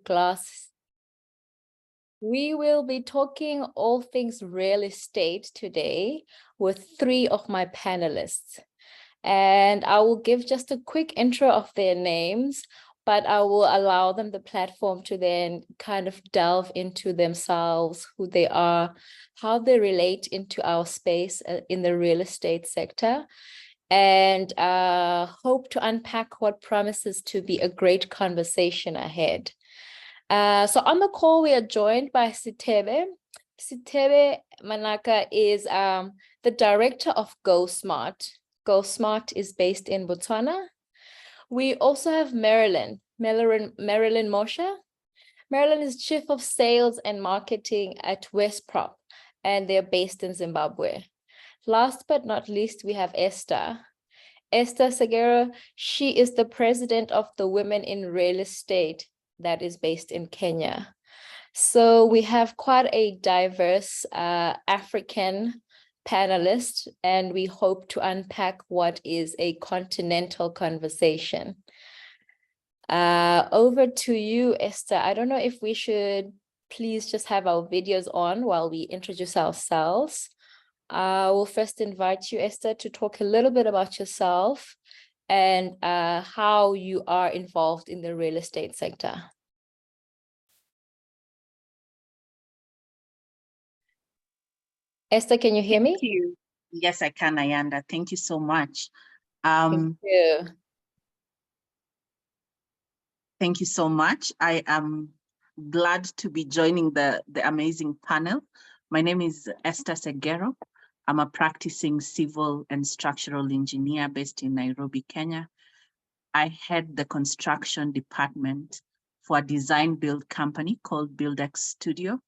glass. We will be talking all things real estate today with 3 of my panelists. And I will give just a quick intro of their names, but I will allow them the platform to then kind of delve into themselves, who they are, how they relate into our space in the real estate sector, and hope to unpack what promises to be a great conversation ahead. So on the call, we are joined by Sethebe. Sethebe Manake is the director of GoSmart. GoSmart is based in Botswana. We also have Marilyn Mosha. Marilyn is chief of sales and marketing at WestProp, and they're based in Zimbabwe. Last but not least, we have Esther. Esther Segero, she is the president of the Women in Real Estate that is based in Kenya. So we have quite a diverse African panelist, and we hope to unpack what is a continental conversation. Over to you, Esther. I don't know if we should please just have our videos on while we introduce ourselves. We'll first invite you, Esther, to talk a little bit about yourself and how you are involved in the real estate sector. Esther, can you hear me? Thank you. Yes, I can, Ayanda. Thank you so much. Thank you. Thank you so much. I am glad to be joining the amazing panel. My name is Esther Segero. I'm a practicing civil and structural engineer based in Nairobi, Kenya. I head the construction department for a design build company called BuildX Studio.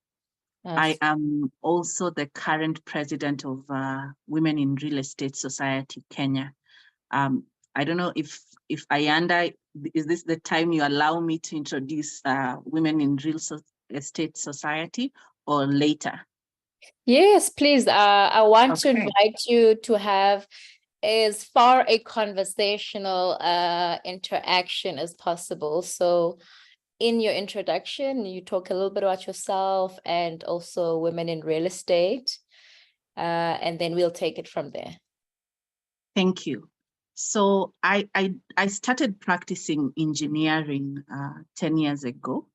Nice. I am also the current president of Women in Real Estate Society, Kenya. I don't know if Ayanda, is this the time you allow me to introduce Women in Real Estate Society or later? Yes, please. I want to Okay. invite you to have as far a conversational interaction as possible. So in your introduction, you talk a little bit about yourself and also women in real estate, and then we'll take it from there. Thank you. So I started practicing engineering 10 years ago.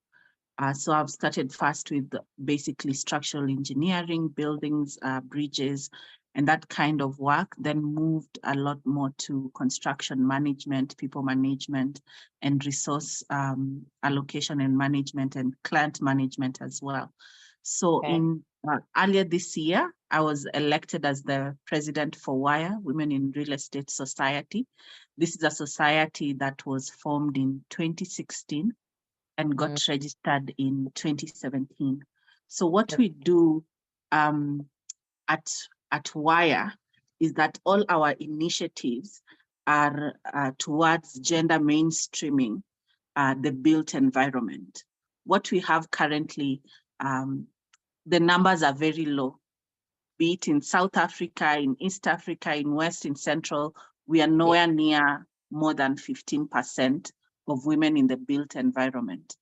So I've started first with basically structural engineering, buildings, bridges, and that kind of work, then moved a lot more to construction management, people management, and resource allocation and management, and client management as well. So in earlier this year, I was elected as the president for WIRE, Women in Real Estate Society. This is a society that was formed in 2016 and got registered in 2017. So what we do at WIRE is that all our initiatives are towards gender mainstreaming the built environment. What we have currently, the numbers are very low, be it in South Africa, in East Africa, in West, in Central, we are nowhere near more than 15% of women in the built environment.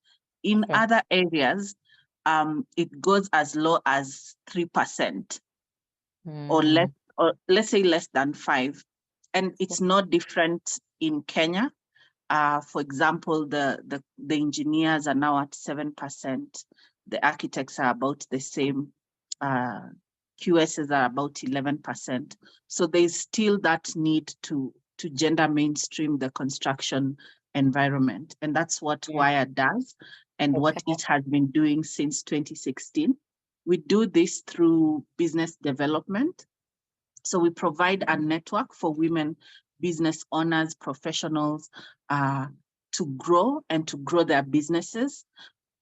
In other areas, it goes as low as 3%. Or less, or let's say less than 5%. And it's not different in Kenya. For example, the engineers are now at 7%. The architects are about the same. QSs are about 11%. So there's still that need to gender mainstream the construction environment. And that's what WIRE does and what it has been doing since 2016. We do this through business development. So we provide a network for women business owners, professionals to grow and to grow their businesses.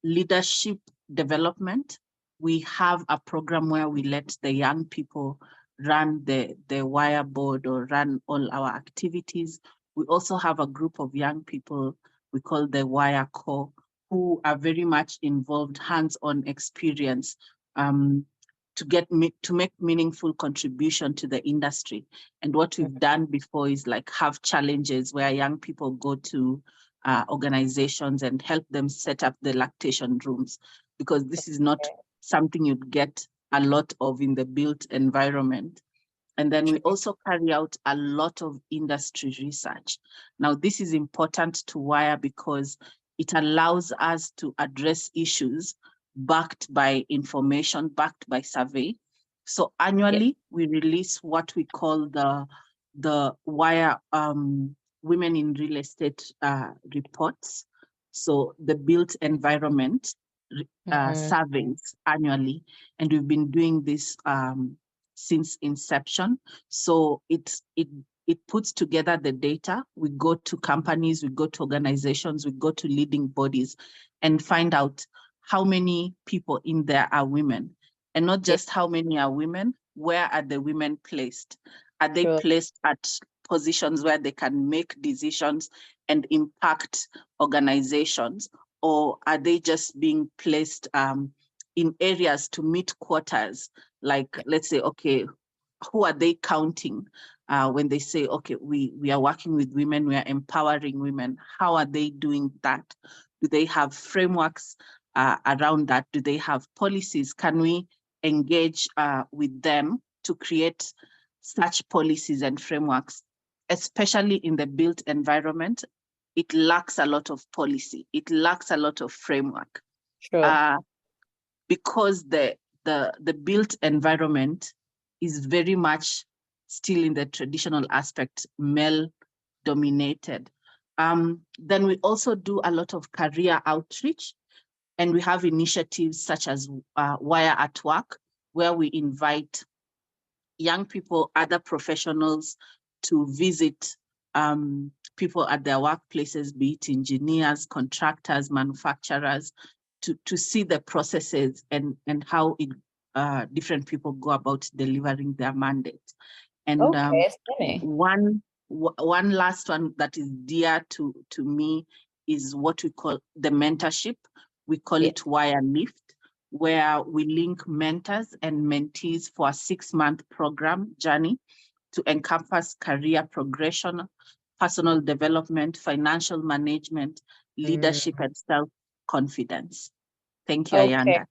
Leadership development. We have a program where we let the young people run the WIRE board or run all our activities. We also have a group of young people we call the WIRE Core, who are very much involved, hands-on experience to make meaningful contribution to the industry. And what we've done before is like have challenges where young people go to organizations and help them set up the lactation rooms, because this is not something you'd get a lot of in the built environment. And then we also carry out a lot of industry research. Now, this is important to WIRE because it allows us to address issues backed by information, backed by survey. So annually, we release what we call the WIRE Women in Real Estate reports. So the built environment surveys annually, and we've been doing this since inception. So it puts together the data. We go to companies, we go to organizations, we go to leading bodies and find out how many people in there are women. And not just how many are women, where are the women placed? Are they placed at positions where they can make decisions and impact organizations? Or are they just being placed in areas to meet quotas? Like, let's say, okay, who are they counting when they say, okay, we are working with women, we are empowering women? How are they doing that? Do they have frameworks around that? Do they have policies? Can we engage with them to create such policies and frameworks, especially in the built environment? It lacks a lot of policy. It lacks a lot of framework. Because the built environment is very much still in the traditional aspect, male dominated. Then we also do a lot of career outreach, and we have initiatives such as WIRE at Work, where we invite young people, other professionals to visit people at their workplaces, be it engineers, contractors, manufacturers, to see the processes and how different people go about delivering their mandate. And one last one that is dear to me is what we call the mentorship. We call it WIRE Lift, where we link mentors and mentees for a 6-month program journey to encompass career progression, personal development, financial management, leadership, and self-confidence. Thank you, Ayanda.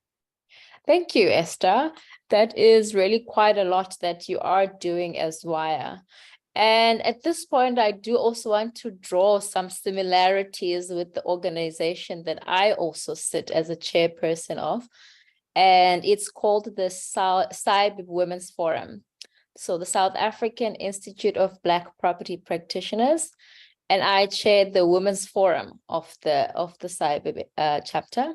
Thank you, Esther. That is really quite a lot that you are doing as WIRE. And at this point, I do also want to draw some similarities with the organization that I also sit as a chairperson of, and it's called the SAIBPP Women's Forum. So the South African Institute of Black Property Practitioners, and I chair the Women's Forum of the SAIBPP chapter.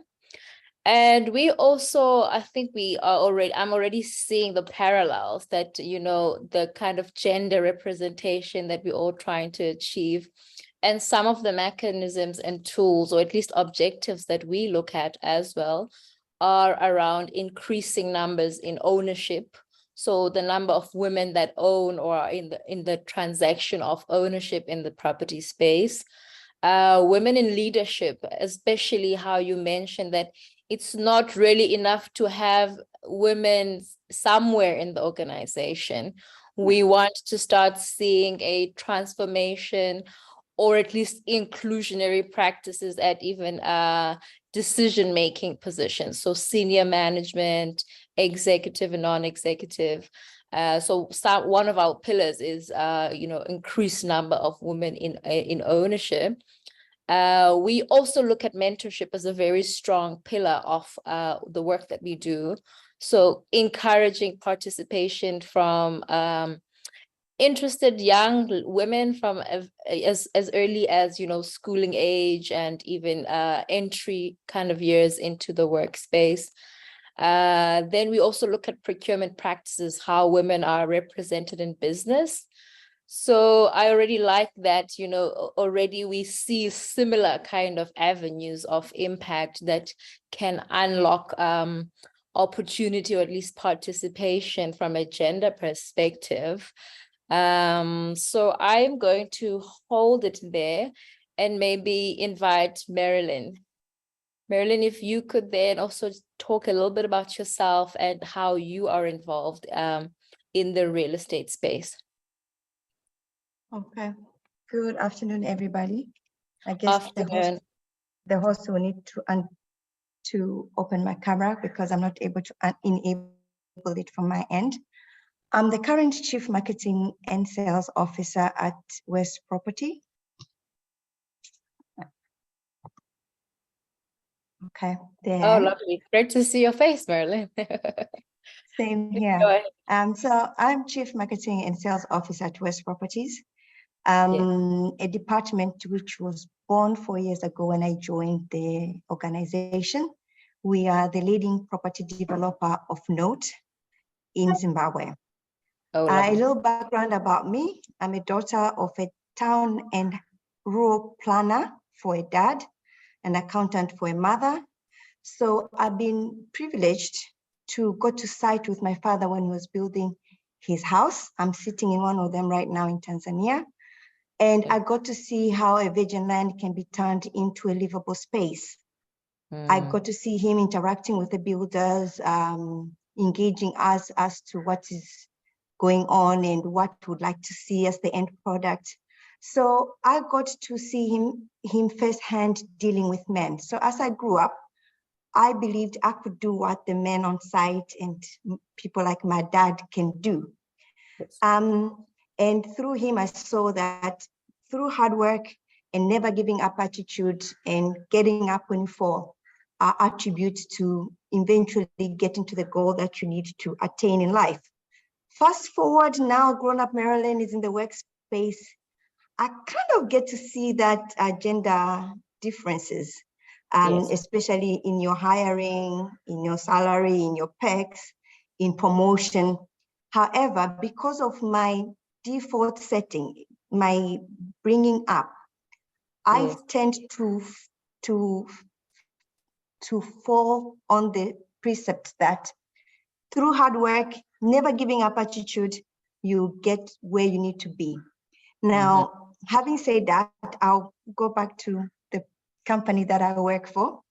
And we also, I think I'm already seeing the parallels that, the kind of gender representation that we're all trying to achieve, and some of the mechanisms and tools, or at least objectives that we look at as well, are around increasing numbers in ownership. So the number of women that own or are in the transaction of ownership in the property space. Women in leadership, especially how you mentioned that it's not really enough to have women somewhere in the organization. We want to start seeing a transformation, or at least inclusionary practices at even decision-making positions. So senior management, executive and non-executive. So one of our pillars is, increased number of women in ownership. We also look at mentorship as a very strong pillar of the work that we do. So encouraging participation from interested young women from as early as, schooling age and even entry kind of years into the workspace. Then we also look at procurement practices, how women are represented in business. So I already like that, already we see similar kind of avenues of impact that can unlock opportunity, or at least participation from a gender perspective. So I'm going to hold it there and maybe invite Marilyn. Marilyn, if you could then also talk a little bit about yourself and how you are involved in the real estate space. Okay. Good afternoon, everybody. I guess Afternoon. the host will need to open my camera because I'm not able to enable it from my end. I'm the current Chief Marketing and Sales Officer at WestProp. Okay, there. Oh, lovely. Great to see your face, Marilyn. Same Go here. ahead. So I'm Chief Marketing and Sales Officer at WestProp, a department which was born 4 years ago when I joined the organization. We are the leading property developer of note in Zimbabwe. Oh, A lovely. little background about me. I'm a daughter of a town and rural planner for a dad, an accountant for a mother. So I've been privileged to go to site with my father when he was building his house. I'm sitting in one of them right now in Tanzania. And I got to see how a virgin land can be turned into a livable space. I got to see him interacting with the builders, engaging us as to what is going on and what would like to see as the end product. So I got to see him firsthand dealing with men. So as I grew up, I believed I could do what the men on site and people like my dad can do. And through him, I saw that through hard work and never giving up attitude and getting up when you fall are attributes to eventually getting to the goal that you need to attain in life. Fast forward now, grown-up Marilyn is in the workspace. I kind of get to see that gender differences, especially in your hiring, in your salary, in your perks, in promotion. However, because of my default setting, my bringing up, I tend to fall on the precept that through hard work, never giving up attitude, you get where you need to be. Now, having said that, I'll go back to the company that I work for.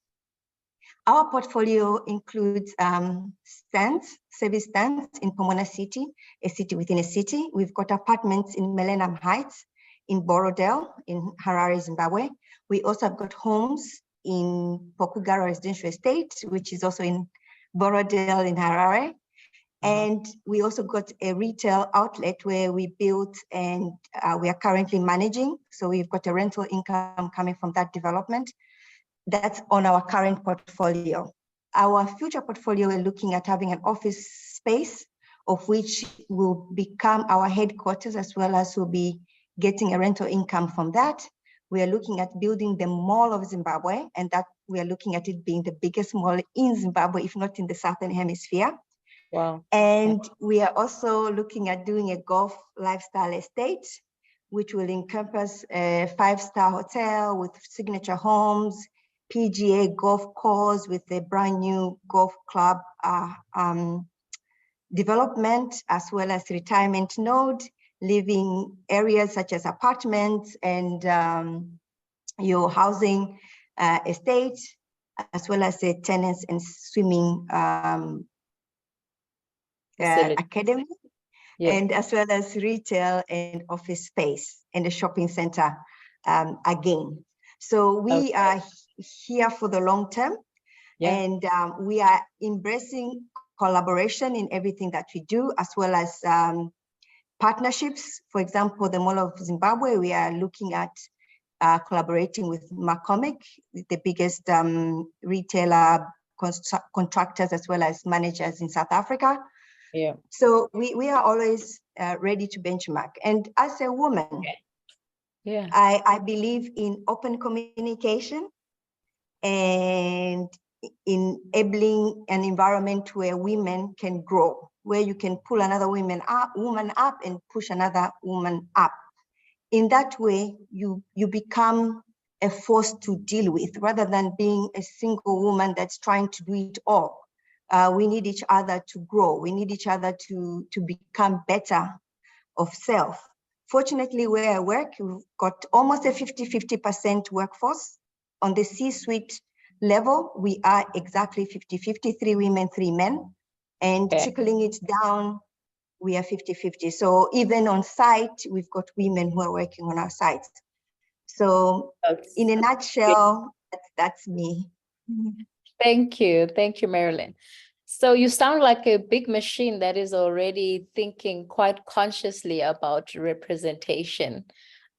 Our portfolio includes service stands in Pomona City, a city within a city. We've got apartments in Millennium Heights, in Borodale, in Harare, Zimbabwe. We also have got homes in Pokugara Residential Estate, which is also in Borodale in Harare. And we also got a retail outlet where we built and we are currently managing. So we've got a rental income coming from that development. That's on our current portfolio. Our future portfolio, we're looking at having an office space of which will become our headquarters, as well as we'll be getting a rental income from that. We are looking at building the Mall of Zimbabwe, and that we are looking at it being the biggest mall in Zimbabwe, if not in the Southern Hemisphere. Wow. And we are also looking at doing a golf lifestyle estate, which will encompass a 5-star hotel with signature homes, PGA golf course with a brand new golf club development, as well as retirement node, living areas such as apartments and your housing estate, as well as the tennis and swimming academy, and as well as retail and office space and a shopping center again. So we are here for the long term, and we are embracing collaboration in everything that we do, as well as partnerships. For example, the Mall of Zimbabwe, we are looking at collaborating with McCormick, the biggest retailer, contractors, as well as managers in South Africa. So we are always ready to benchmark. And as a woman, I believe in open communication and enabling an environment where women can grow, where you can pull another woman up and push another woman up. In that way, you become a force to deal with, rather than being a single woman that's trying to do it all. We need each other to grow. We need each other to become better of self. Fortunately, where I work, we've got almost a 50-50% workforce. On the C-suite level, we are exactly 50-50, 3 women, 3 men. And trickling it down, we are 50-50. So even on site, we've got women who are working on our sites. So in a nutshell, that's me. Thank you. Thank you, Marilyn. So you sound like a big machine that is already thinking quite consciously about representation.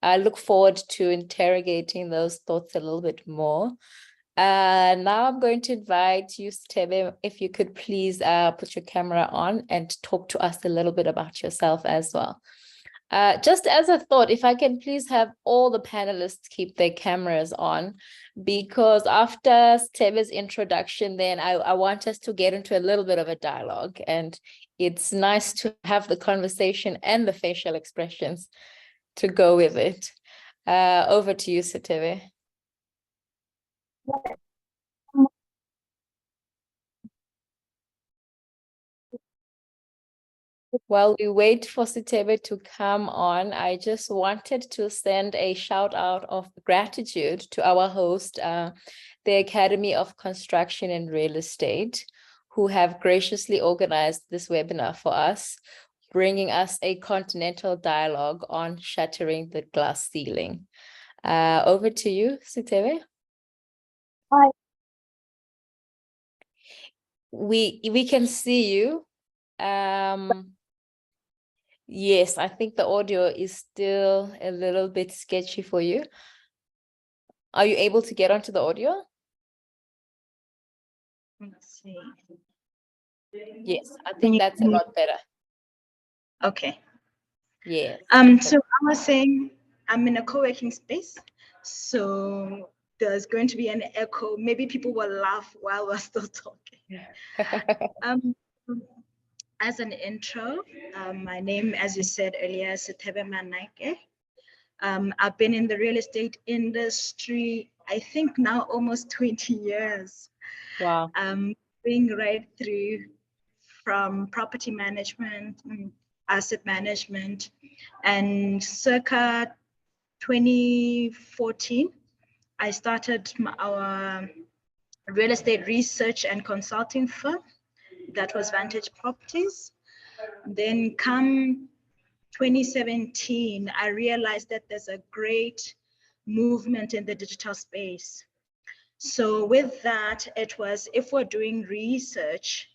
I look forward to interrogating those thoughts a little bit more. Now I'm going to invite you, Sethebe, if you could please put your camera on and talk to us a little bit about yourself as well. Just as a thought, if I can please have all the panelists keep their cameras on, because after Sethebe's introduction, then I want us to get into a little bit of a dialogue, and it's nice to have the conversation and the facial expressions to go with it. Over to you, Sethebe. While we wait for Sethebe to come on, I just wanted to send a shout out of gratitude to our host, the Academy of Construction and Real Estate, who have graciously organized this webinar for us, bringing us a continental dialogue on shattering the glass ceiling. Over to you, Sethebe. Hi. We can see you. Yes, I think the audio is still a little bit sketchy for you. Are you able to get onto the audio? Let's see. Yes, I think that's a lot better. Okay. Yes. So I was saying I'm in a co-working space, so there's going to be an echo. Maybe people will laugh while we're still talking. As an intro, my name, as you said earlier, is Sethebe Manake. I've been in the real estate industry, I think now almost 20 years. Wow. Going right through from property management, asset management, and circa 2014, I started our real estate research and consulting firm. That was Vantage Properties. Then come 2017, I realized that there's a great movement in the digital space. So with that, it was, if we're doing research,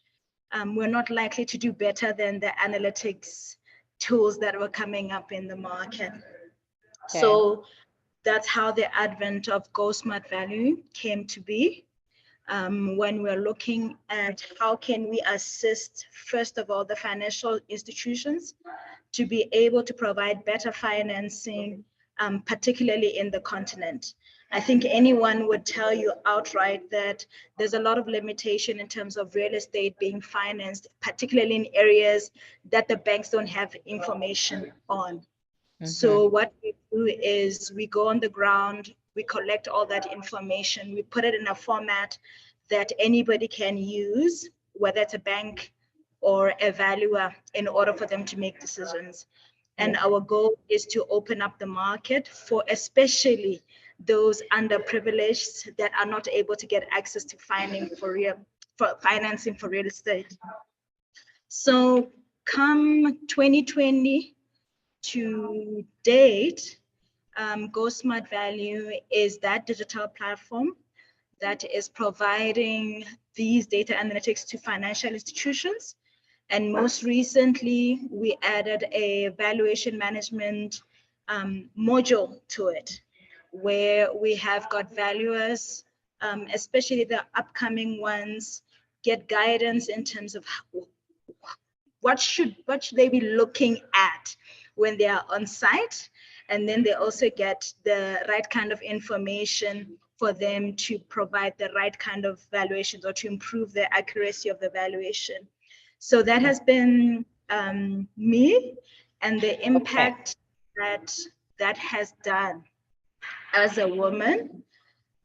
we're not likely to do better than the analytics tools that were coming up in the market. Okay. So that's how the advent of GoSmartValue came to be. When we're looking at how can we assist, first of all, the financial institutions to be able to provide better financing, particularly in the continent. I think anyone would tell you outright that there's a lot of limitation in terms of real estate being financed, particularly in areas that the banks don't have information on. So what we do is we go on the ground, we collect all that information, we put it in a format that anybody can use, whether it's a bank or a valuer, in order for them to make decisions. And our goal is to open up the market for especially those underprivileged that are not able to get access to financing for real estate. So come 2020 to date, GoSmartValue is that digital platform that is providing these data analytics to financial institutions. And most recently, we added a valuation management module to it, where we have got valuers, especially the upcoming ones, get guidance in terms of what should they be looking at when they are on site. And then they also get the right kind of information for them to provide the right kind of valuations or to improve the accuracy of the valuation. So that has been me, and the impact that has done as a woman.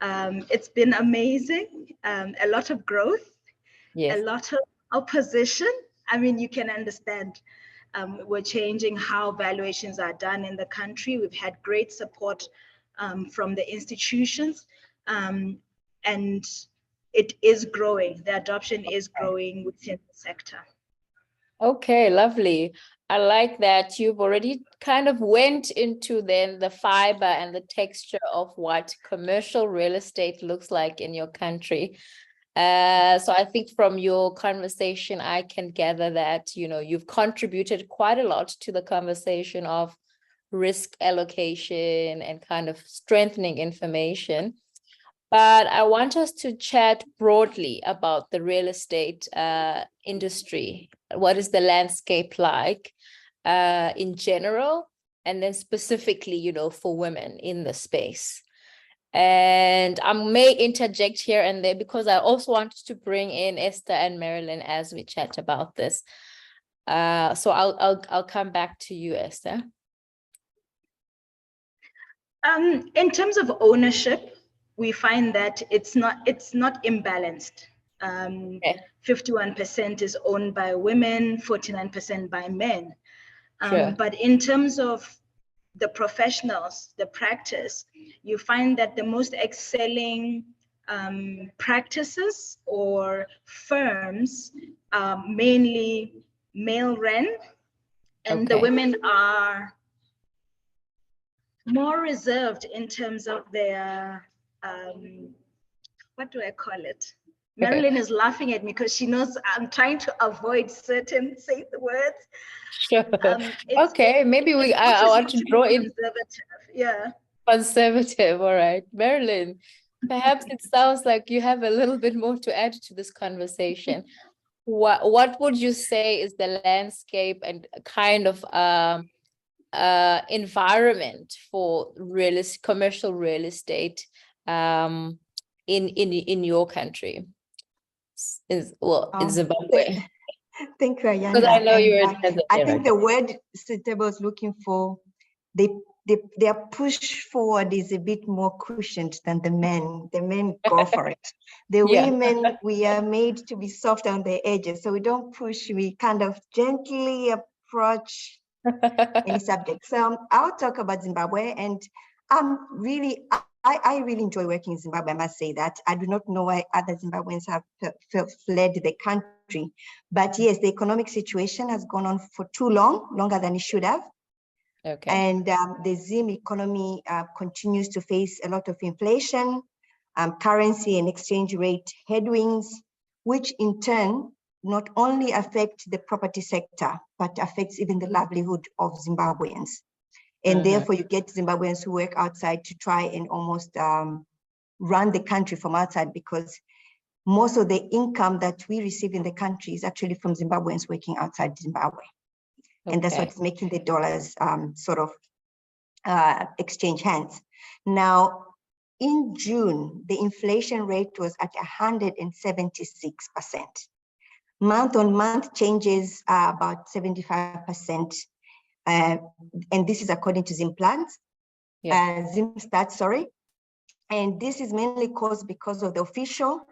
It's been amazing, a lot of growth, a lot of opposition. I mean, you can understand. We're changing how valuations are done in the country. We've had great support from the institutions, and it is growing. The adoption is growing within the sector. Okay, lovely. I like that you've already kind of went into then the fiber and the texture of what commercial real estate looks like in your country. So I think from your conversation, I can gather that, you've contributed quite a lot to the conversation of risk allocation and kind of strengthening information. But I want us to chat broadly about the real estate industry. What is the landscape like in general, and then specifically, for women in the space? And I may interject here and there because I also wanted to bring in Esther and Marilyn as we chat about this. So I'll come back to you, Esther. In terms of ownership, we find that it's not imbalanced. 51% is owned by women, 49% by men. Sure. But in terms of the professionals, the practice, you find that the most excelling practices or firms are mainly male run, and the women are more reserved in terms of their, what do I call it? Marilyn is laughing at me because she knows I'm trying to avoid certain safe words. Sure. Okay, maybe I want to draw in conservative. All right, Marilyn, perhaps it sounds like you have a little bit more to add to this conversation. What would you say is the landscape and kind of environment for commercial real estate in your country? In Zimbabwe. Thank you, Ayanda. Because I know you're I think the word Sethebe was looking for, their push forward is a bit more cushioned than the men. The men go for it. The women, we are made to be soft on the edges, so we don't push, we kind of gently approach any subject. So I'll talk about Zimbabwe, and I really enjoy working in Zimbabwe, I must say that. I do not know why other Zimbabweans have fled the country. But yes, the economic situation has gone on for too long, longer than it should have. Okay. And the Zim economy continues to face a lot of inflation, currency and exchange rate headwinds, which in turn not only affect the property sector, but affects even the livelihood of Zimbabweans. And therefore you get Zimbabweans who work outside to try and almost run the country from outside, because most of the income that we receive in the country is actually from Zimbabweans working outside Zimbabwe. And that's what's making the dollars sort of exchange hands. Now, in June, the inflation rate was at 176%. Month on month changes are about 75%. And this is according to Zimstat, sorry. And this is mainly caused because of the official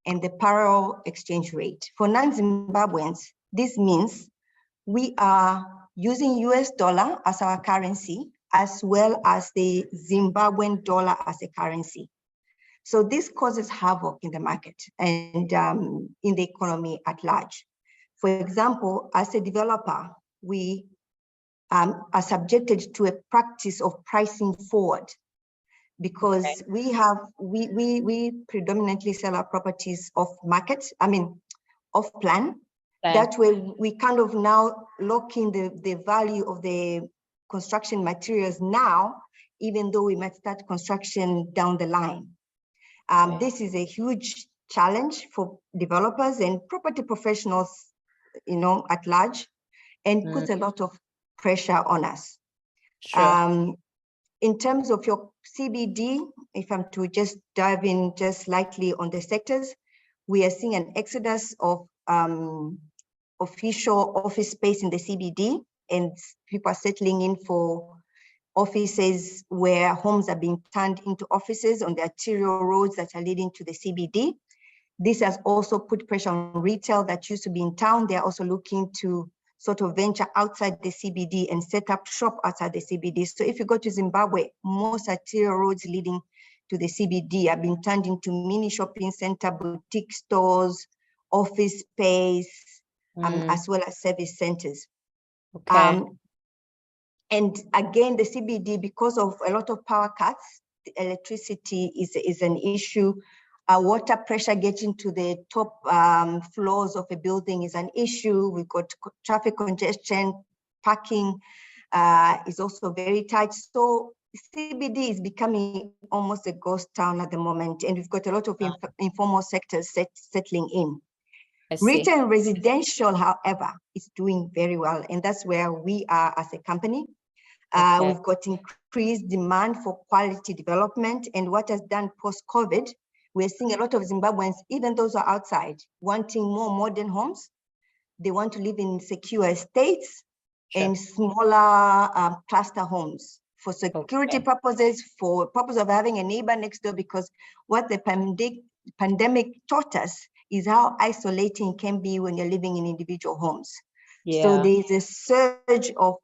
and the parallel exchange rate. For non-Zimbabweans, this means we are using US dollar as our currency, as well as the Zimbabwean dollar as a currency. So this causes havoc in the market and in the economy at large. For example, as a developer, we are subjected to a practice of pricing forward, because we predominantly sell our properties off market, off plan. That way we kind of now lock in the value of the construction materials now, even though we might start construction down the line. This is a huge challenge for developers and property professionals, at large, and puts a lot of pressure on us. Sure. In terms of your CBD, if I'm to just dive in just slightly on the sectors, we are seeing an exodus of official office space in the CBD, and people are settling in for offices where homes are being turned into offices on the arterial roads that are leading to the CBD. This has also put pressure on retail that used to be in town. They're also looking to sort of venture outside the CBD and set up shop outside the CBD. So if you go to Zimbabwe, most arterial roads leading to the CBD are being turned into mini shopping center, boutique stores, office space, as well as service centers. Okay. And again, the CBD, because of a lot of power cuts, the electricity is an issue. Water pressure getting to the top floors of a building is an issue. We've got traffic congestion, parking is also very tight. So CBD is becoming almost a ghost town at the moment, and we've got a lot of informal sectors settling in. Retail and residential, however, is doing very well, and that's where we are as a company. We've got increased demand for quality development, and what has done post-COVID, we're seeing a lot of Zimbabweans, even those who are outside, wanting more modern homes. They want to live in secure estates and smaller cluster homes for security purposes, for purpose of having a neighbor next door, because what the pandemic taught us is how isolating it can be when you're living in individual homes. So there's a surge of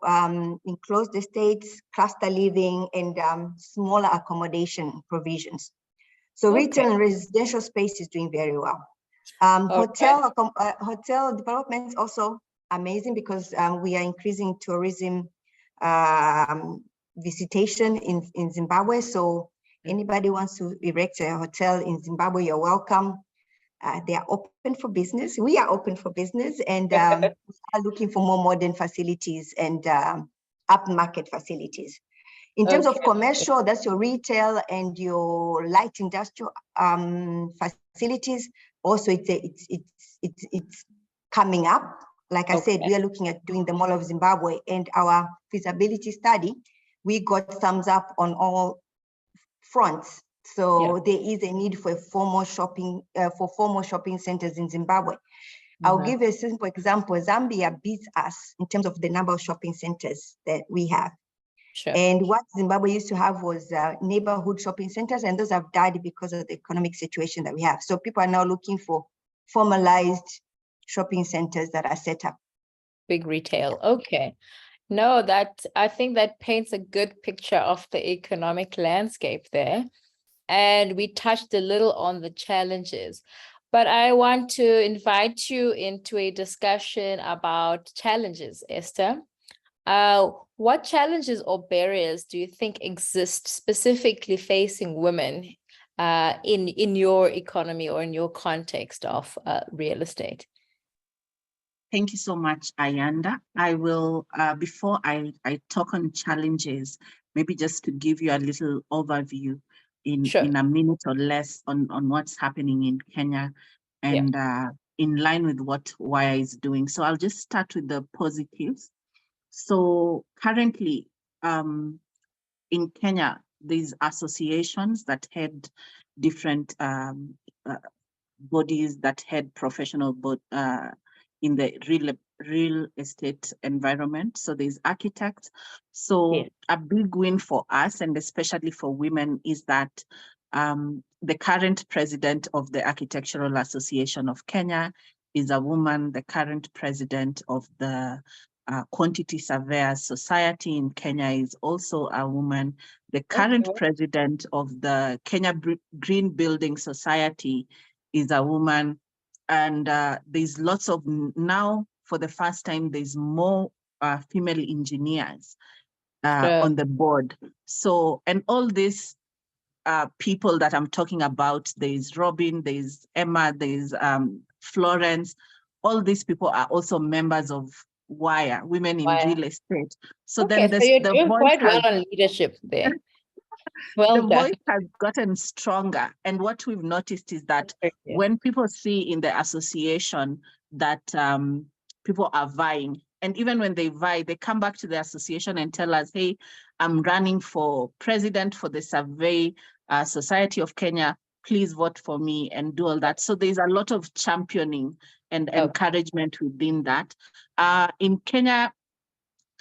enclosed estates, cluster living, and smaller accommodation provisions. So retail and residential space is doing very well. Hotel development also amazing, because we are increasing tourism visitation in Zimbabwe. So anybody wants to erect a hotel in Zimbabwe, you're welcome. They are open for business. We are open for business, and we are looking for more modern facilities and upmarket facilities. In terms of commercial, that's your retail and your light industrial facilities. Also, it's coming up. Like I said, we are looking at doing the Mall of Zimbabwe, and our feasibility study, we got thumbs up on all fronts. So there is a need for formal shopping centers in Zimbabwe. I'll give a simple example. Zambia beats us in terms of the number of shopping centers that we have. And what Zimbabwe used to have was neighborhood shopping centers, and those have died because of the economic situation that we have. So people are now looking for formalized shopping centers that are set up. Big retail. Okay. No, I think that paints a good picture of the economic landscape there. And we touched a little on the challenges, but I want to invite you into a discussion about challenges, Esther. What challenges or barriers do you think exist specifically facing women in your economy or in your context of real estate? Thank you so much, Ayanda. I will, before I talk on challenges, maybe just to give you a little overview in a minute or less on what's happening in Kenya and in line with what WIRE is doing. So I'll just start with the positives. So currently in Kenya, there's associations that head different bodies that head professional in the real estate environment. So there's architects. So a big win for us, and especially for women, is that the current president of the Architectural Association of Kenya is a woman. The current president of the Quantity Surveyors Society in Kenya is also a woman. The current president of the Kenya Green Building Society is a woman. And there's lots of, now for the first time, there's more female engineers on the board. So, and all these people that I'm talking about, there's Robin, there's Emma, there's Florence, all these people are also members of WIRE, Women in Real Estate. So then so you're doing quite well has, on leadership there. The voice has gotten stronger. And what we've noticed is that when people see in the association that people are vying, and even when they vie, they come back to the association and tell us, hey, I'm running for president for the Survey Society of Kenya, please vote for me and do all that. So there's a lot of championing and encouragement within that. In Kenya,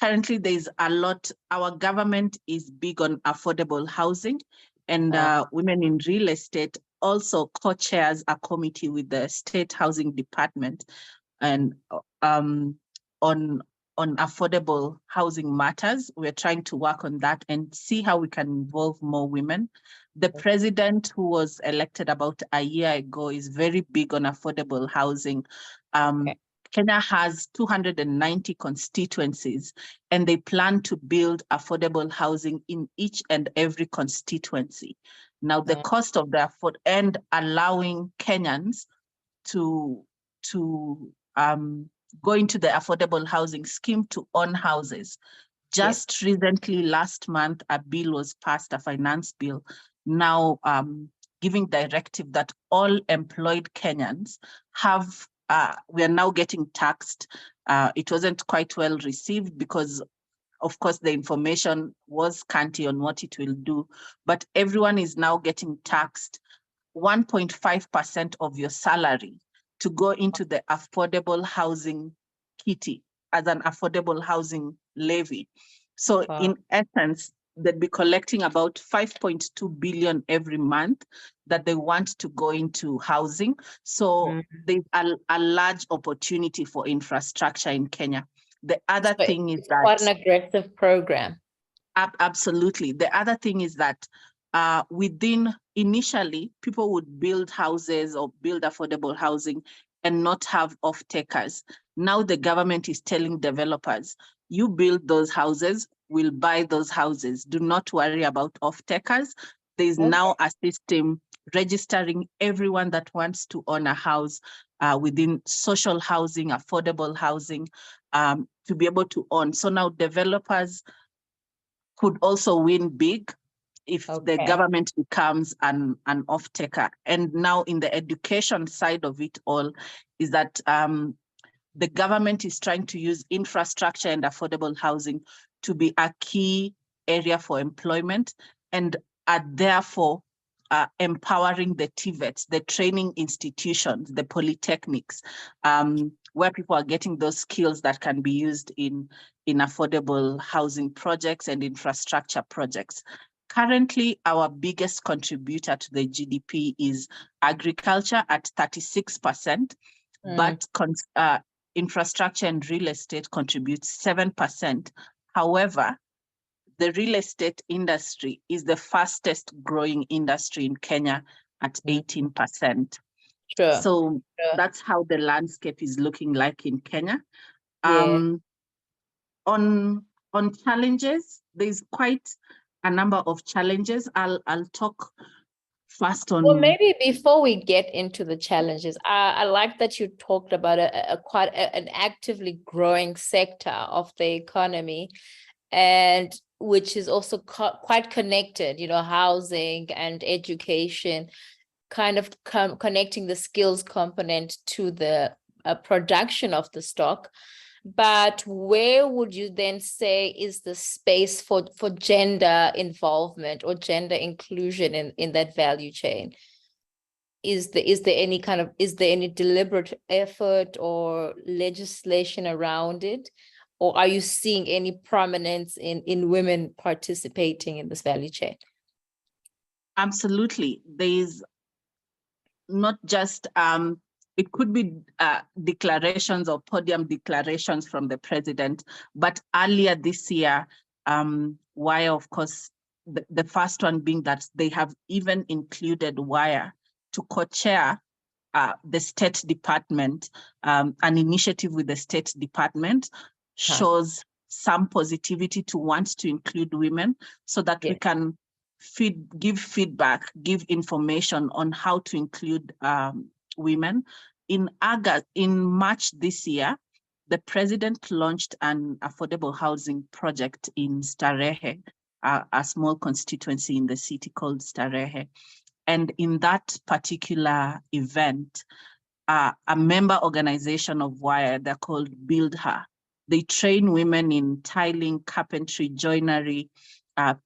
currently, there's a lot. Our government is big on affordable housing, and Women in Real Estate also co-chairs a committee with the State Housing Department and on affordable housing matters. We're trying to work on that and see how we can involve more women. The president, who was elected about a year ago, is very big on affordable housing. Kenya has 290 constituencies, and they plan to build affordable housing in each and every constituency. Now, the cost of the and allowing Kenyans to go into the affordable housing scheme to own houses. Just recently, last month, a bill was passed, a finance bill, now giving directive that all employed Kenyans have, we are now getting taxed. It wasn't quite well received because, of course, the information was scanty on what it will do, but everyone is now getting taxed 1.5% of your salary to go into the affordable housing kitty as an affordable housing levy. So in essence, they'd be collecting about 5.2 billion every month that they want to go into housing. So there's a large opportunity for infrastructure in Kenya. The other thing is that quite an aggressive program. Absolutely. The other thing is that initially, people would build houses or build affordable housing and not have off-takers. Now the government is telling developers, you build those houses, we'll buy those houses. Do not worry about off-takers. There's now a system registering everyone that wants to own a house within social housing, affordable housing, to be able to own. So now developers could also win big if the government becomes an off-taker. And now in the education side of it all is that the government is trying to use infrastructure and affordable housing to be a key area for employment, and are therefore empowering the TVETs, the training institutions, the polytechnics, where people are getting those skills that can be used in affordable housing projects and infrastructure projects. Currently, our biggest contributor to the GDP is agriculture at 36%, but infrastructure and real estate contributes 7%. However, the real estate industry is the fastest growing industry in Kenya at 18%. So that's how the landscape is looking like in Kenya. On challenges, there's quite a number of challenges. I'll talk first on. Well, maybe before we get into the challenges, I like that you talked about an actively growing sector of the economy, and which is also quite connected, you know, housing and education, kind of connecting the skills component to the production of the stock. But where would you then say is the space for gender involvement or gender inclusion in that value chain? Is there any deliberate effort or legislation around it? Or are you seeing any prominence in women participating in this value chain? Absolutely. There's not just it could be declarations or podium declarations from the president, but earlier this year, WIRE, of course, the first one being that they have even included WIRE to co-chair the State Department. An initiative with the State Department shows some positivity to want to include women so that we can give feedback, give information on how to include women. In March this year, the president launched an affordable housing project in Starehe, a small constituency in the city called Starehe. And in that particular event, a member organization of WIRE, they're called Build Her. They train women in tiling, carpentry, joinery,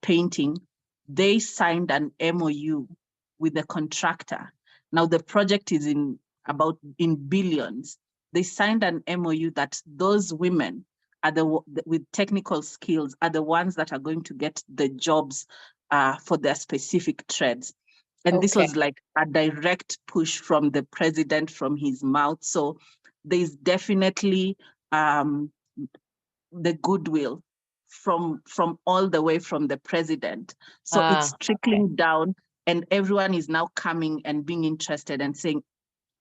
painting. They signed an MOU with the contractor. Now the project is in billions. They signed an MOU that those women with technical skills are the ones that are going to get the jobs for their specific trades. And this was like a direct push from the president, from his mouth. So there's definitely the goodwill from all the way from the president. So it's trickling down, and everyone is now coming and being interested and saying,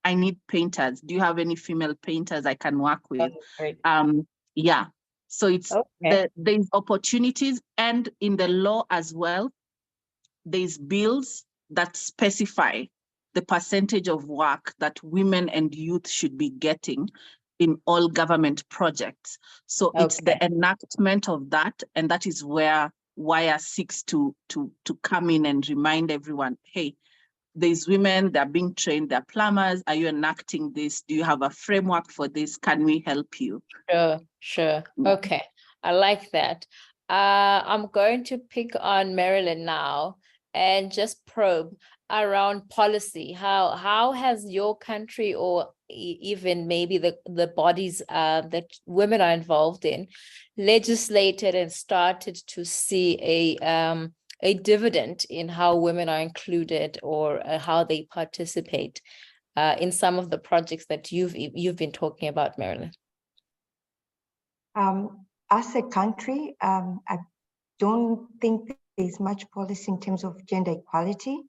I need painters. Do you have any female painters I can work with? Great. Yeah. So it's there's opportunities, and in the law as well, there's bills that specify the percentage of work that women and youth should be getting in all government projects. So it's the enactment of that, and that is where WIRE seeks to come in and remind everyone, hey, there's women, they're being trained, they're plumbers. Are you enacting this? Do you have a framework for this? Can we help you? Sure. Okay, I like that. I'm going to pick on Marilyn now and just probe around policy. How has your country, or even maybe the bodies that women are involved in, legislated and started to see a dividend in how women are included, or how they participate in some of the projects that you've been talking about, Marilyn? As a country, I don't think there's much policy in terms of gender equality.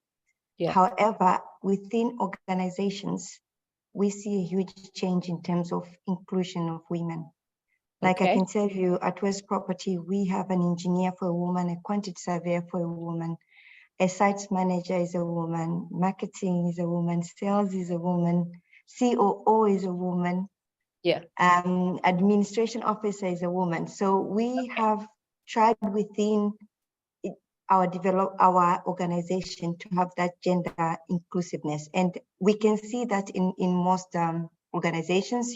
Yeah. However, within organizations, we see a huge change in terms of inclusion of women. Like I can tell you, at West Property, we have an engineer for a woman, a quantity surveyor for a woman, a sites manager is a woman, marketing is a woman, sales is a woman, COO is a woman, administration officer is a woman. So we have tried within our organization to have that gender inclusiveness, and we can see that in most organizations,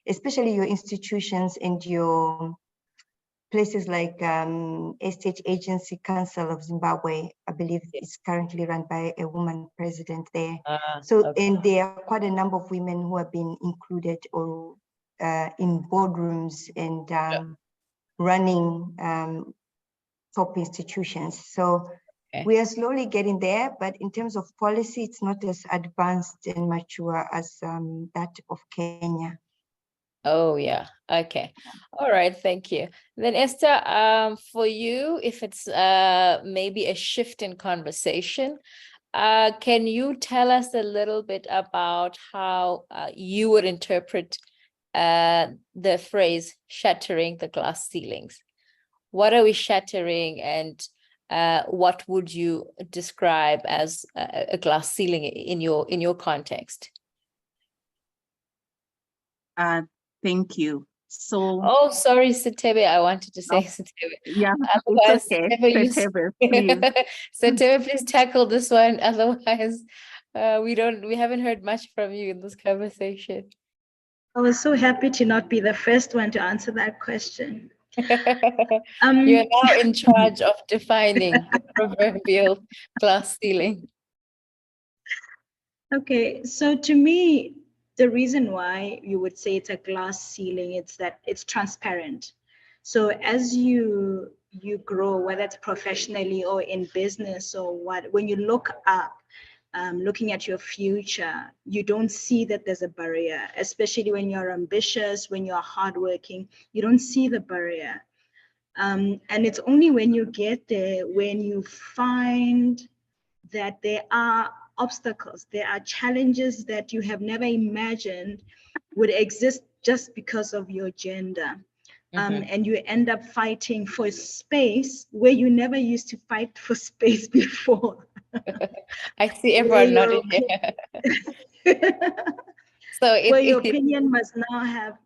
especially your institutions and your places like Estate Agency Council of Zimbabwe, I believe is currently run by a woman president there. And there are quite a number of women who have been included or in boardrooms and running top institutions. So we are slowly getting there, but in terms of policy, it's not as advanced and mature as that of Kenya. Oh, yeah. Okay. All right. Thank you. Then Esther, for you, if it's maybe a shift in conversation, can you tell us a little bit about how you would interpret the phrase shattering the glass ceilings? What are we shattering, and what would you describe as a glass ceiling in your context? Thank you. So, oh, sorry, Sethebe. I wanted to say Sethebe. Yeah, otherwise, it's okay. Sethebe, please. Sethebe, please tackle this one. Otherwise, we haven't heard much from you in this conversation. I was so happy to not be the first one to answer that question. You're now in charge of defining the proverbial glass ceiling. Okay, so to me, the reason why you would say it's a glass ceiling, it's that it's transparent. So as you grow, whether it's professionally or in business or what, when you look up, looking at your future, you don't see that there's a barrier, especially when you're ambitious, when you're hardworking, you don't see the barrier. And it's only when you get there, when you find that there are obstacles, there are challenges that you have never imagined would exist just because of your gender. And you end up fighting for space where you never used to fight for space before. I see everyone nodding here. So where your opinion must now have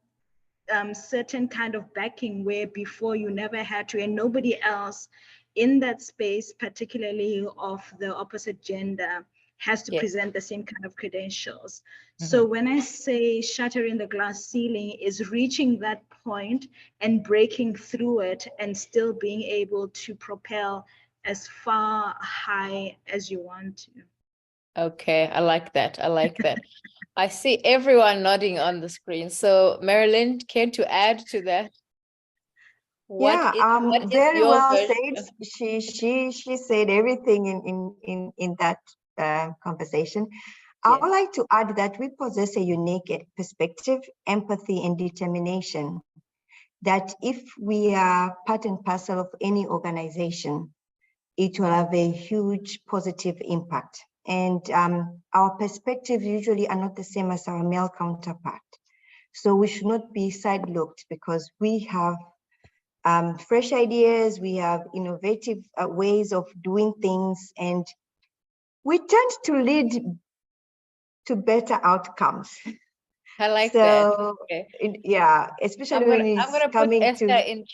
certain kind of backing where before you never had to, and nobody else in that space, particularly of the opposite gender, has to present the same kind of credentials. So when I say shattering the glass ceiling, is reaching that point and breaking through it and still being able to propel as far high as you want to. Okay, I like that. I like that. I see everyone nodding on the screen. So Marilyn, care to add to that? What very well said. She said everything in that conversation. I would like to add that we possess a unique perspective, empathy, and determination that if we are part and parcel of any organization, it will have a huge positive impact. and our perspectives usually are not the same as our male counterpart. So we should not be side-looked because we have fresh ideas, we have innovative ways of doing things, and we tend to lead to better outcomes. I like that. Okay. Yeah, especially when it's I'm gonna coming put Esther to. in.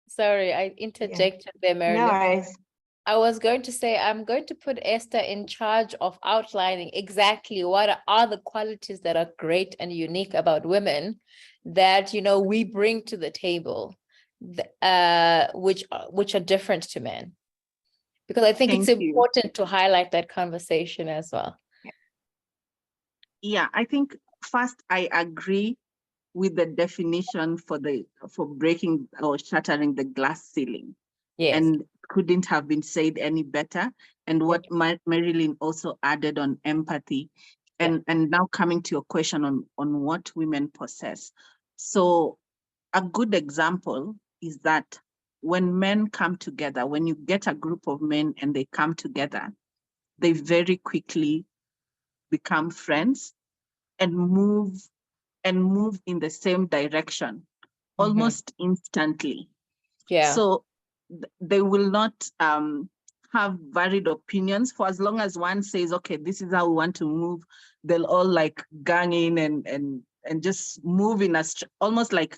Sorry, I interjected there, Marilyn. No worries. I was going to say, I'm going to put Esther in charge of outlining exactly what are the qualities that are great and unique about women that, we bring to the table, which are different to men. Because I think it's important to highlight that conversation as well. Yeah, I think first I agree with the definition for breaking or shattering the glass ceiling. Yes. And couldn't have been said any better. And what Marilyn also added on empathy, and now coming to your question on what women possess. So a good example is that when men come together, when you get a group of men and they come together, they very quickly become friends and move in the same direction almost instantly. Yeah. So they will not have varied opinions for as long as one says, okay, this is how we want to move. They'll all like gang in and just move in almost like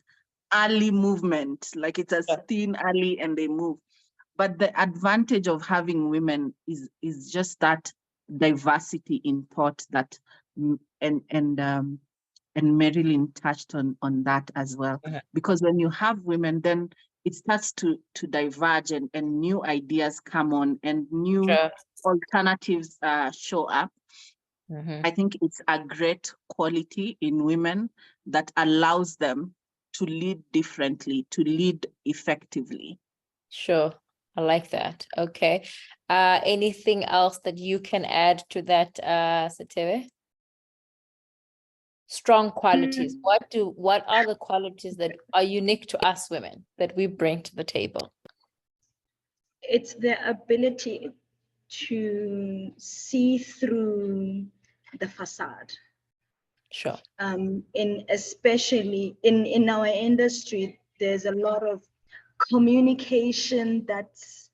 alley movement, like it's a thin alley and they move. But the advantage of having women is just that diversity in thought that and Marilyn touched on that as well. Because when you have women, then it starts to diverge and new ideas come on and new alternatives show up. I think it's a great quality in women that allows them to lead differently, to lead effectively. Sure. I like that. Okay. Anything else that you can add to that, Sethebe? Strong qualities. What are the qualities that are unique to us women that we bring to the table? It's the ability to see through the facade. Sure. Especially in our industry, there's a lot of communication that's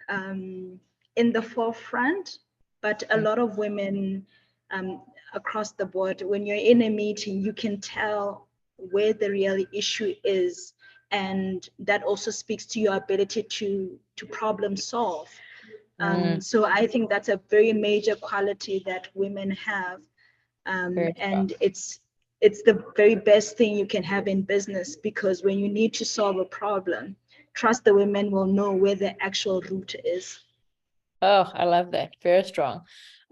in the forefront, but a lot of women across the board, when you're in a meeting, you can tell where the real issue is, and that also speaks to your ability to problem solve. So I think that's a very major quality that women have, and it's the very best thing you can have in business, because when you need to solve a problem, trust the women will know where the actual root is. Oh, I love that. Very strong.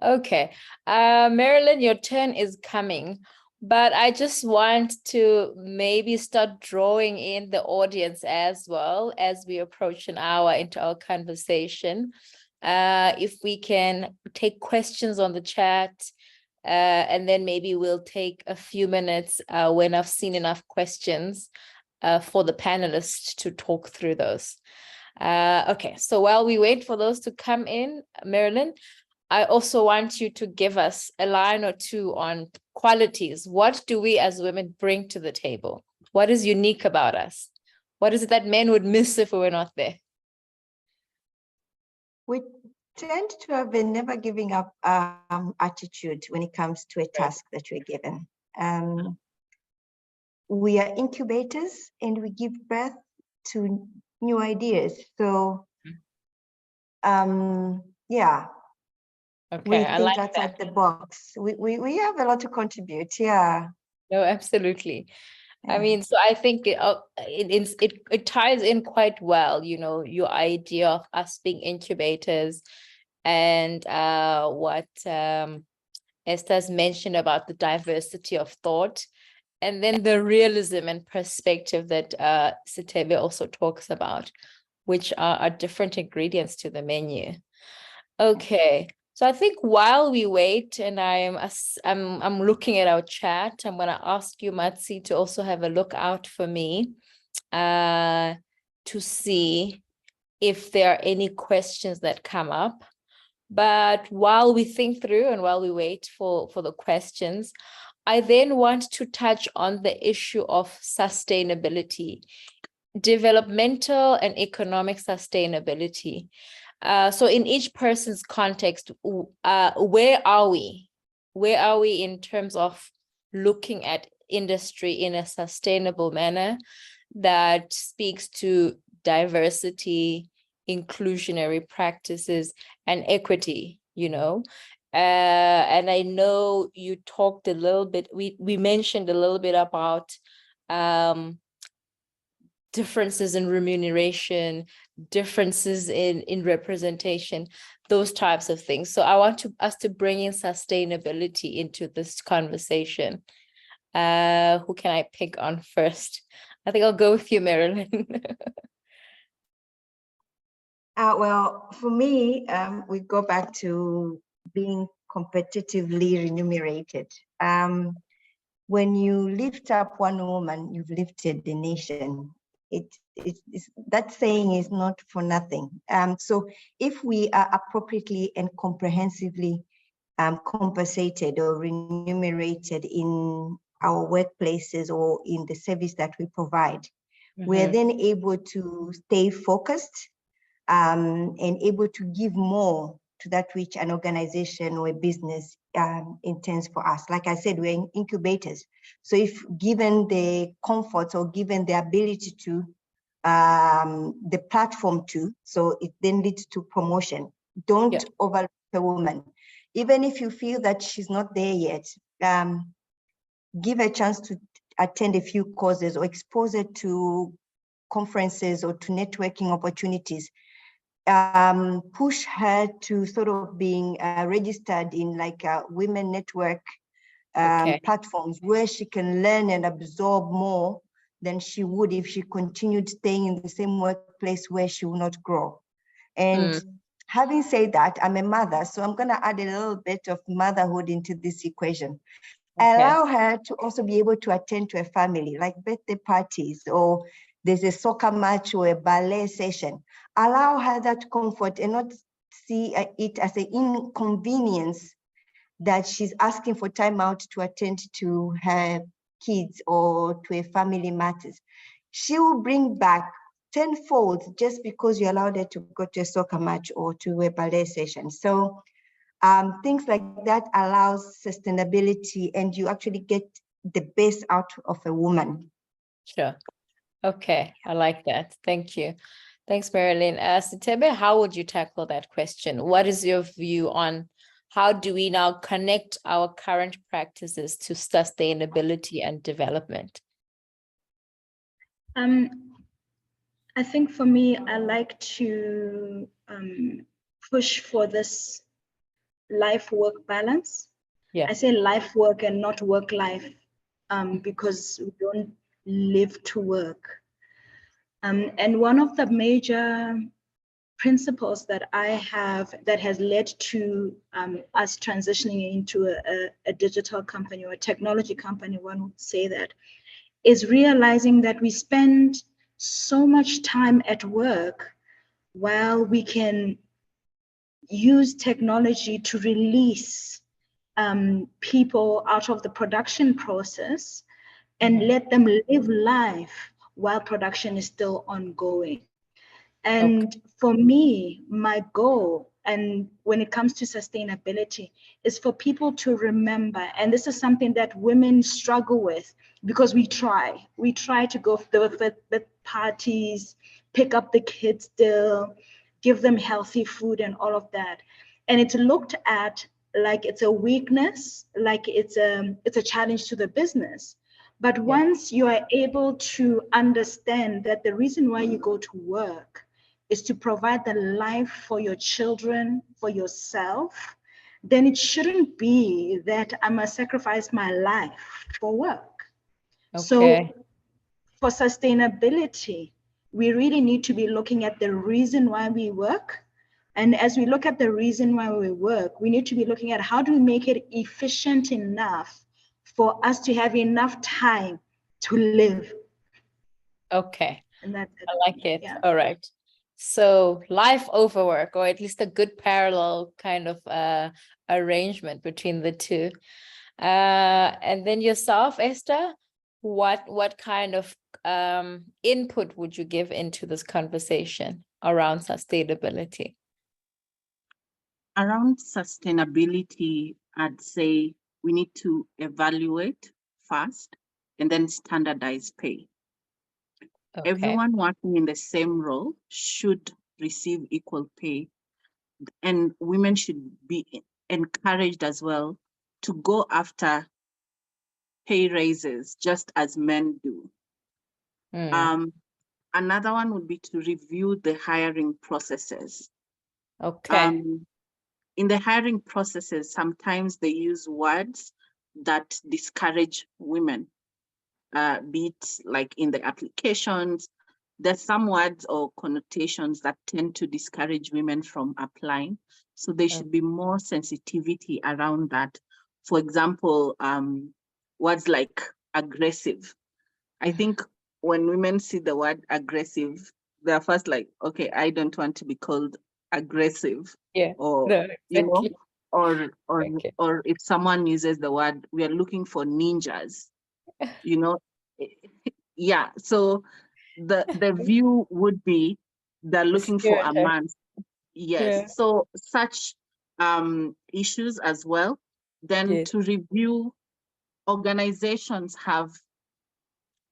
Okay. Marilyn, your turn is coming, but I just want to maybe start drawing in the audience as well as we approach an hour into our conversation. If we can take questions on the chat, and then maybe we'll take a few minutes when I've seen enough questions for the panelists to talk through those. Okay, so while we wait for those to come in, Marilyn, I also want you to give us a line or two on qualities. What do we as women bring to the table? What is unique about us? What is it that men would miss if we were not there? We tend to have a never giving up attitude when it comes to a task that we're given. We are incubators and we give birth to new ideas. So, yeah. Okay, we I think like outside that. the box. We have a lot to contribute. Yeah. No, absolutely. I mean, so I think it ties in quite well, your idea of us being incubators and what Esther's mentioned about the diversity of thought, and then the realism and perspective that Sethebe also talks about, which are different ingredients to the menu. Okay. So I think while we wait, and I'm looking at our chat, I'm going to ask you, Matsi, to also have a look out for me to see if there are any questions that come up. But while we think through and while we wait for the questions, I then want to touch on the issue of sustainability, developmental and economic sustainability. So in each person's context, where are we? Where are we in terms of looking at industry in a sustainable manner that speaks to diversity, inclusionary practices, and equity, you know? And I know you talked a little bit, we mentioned a little bit about differences in remuneration, differences in representation, those types of things. So I want us to bring in sustainability into this conversation. Who can I pick on first? I think I'll go with you, Marilyn. Well, for me, we go back to being competitively remunerated. When you lift up one woman, you've lifted the nation. That saying is not for nothing. So if we are appropriately and comprehensively compensated or remunerated in our workplaces or in the service that we provide, we're then able to stay focused and able to give more to that which an organization or a business intends for us. Like I said, we're incubators. So if given the comforts or given the ability to, the platform to, so it then leads to promotion. Don't overlook a woman. Even if you feel that she's not there yet, give her a chance to attend a few courses or expose her to conferences or to networking opportunities. Push her to sort of being registered in like women network platforms where she can learn and absorb more than she would if she continued staying in the same workplace where she will not grow. And having said that, I'm a mother, so I'm going to add a little bit of motherhood into this equation. Allow her to also be able to attend to a family, like birthday parties, or there's a soccer match or a ballet session. Allow her that comfort and not see it as an inconvenience that she's asking for time out to attend to her kids or to a family matters. She will bring back tenfold just because you allowed her to go to a soccer match or to a ballet session. So things like that allows sustainability and you actually get the best out of a woman. Sure. Okay, I like that. Thank you. Thanks, Marilyn. Sethebe, how would you tackle that question? What is your view on how do we now connect our current practices to sustainability and development? I think for me, I like to push for this life-work balance. I say life-work and not work-life because we don't live to work. And one of the major principles that I have that has led to us transitioning into a digital company or a technology company, one would say that, is realizing that we spend so much time at work while we can use technology to release people out of the production process and let them live life while production is still ongoing. And for me, my goal, and when it comes to sustainability, is for people to remember, and this is something that women struggle with because we try to go to the parties, pick up the kids still, give them healthy food and all of that. And it's looked at like it's a weakness, like it's a challenge to the business. But once you are able to understand that the reason why you go to work is to provide the life for your children, for yourself, then it shouldn't be that I must sacrifice my life for work. So for sustainability, we really need to be looking at the reason why we work. And as we look at the reason why we work, we need to be looking at how do we make it efficient enough for us to have enough time to live. Okay, And that's it. I like it. All right. So life over work, or at least a good parallel kind of arrangement between the two. And then yourself, Esther, what kind of input would you give into this conversation around sustainability? Around sustainability, I'd say we need to evaluate first and then standardize pay. Okay. Everyone working in the same role should receive equal pay, and women should be encouraged as well to go after pay raises just as men do. Another one would be to review the hiring processes. Okay. In the hiring processes, sometimes they use words that discourage women, be it like in the applications. There's some words or connotations that tend to discourage women from applying. So there should be more sensitivity around that. For example, words like aggressive. I think when women see the word aggressive, they're first like, okay, I don't want to be called aggressive. Yeah. Or, No, exactly. or if someone uses the word, we are looking for ninjas, yeah. So the view would be they're looking for a man. Yes. Yeah. So such issues as well. Then to review, organizations have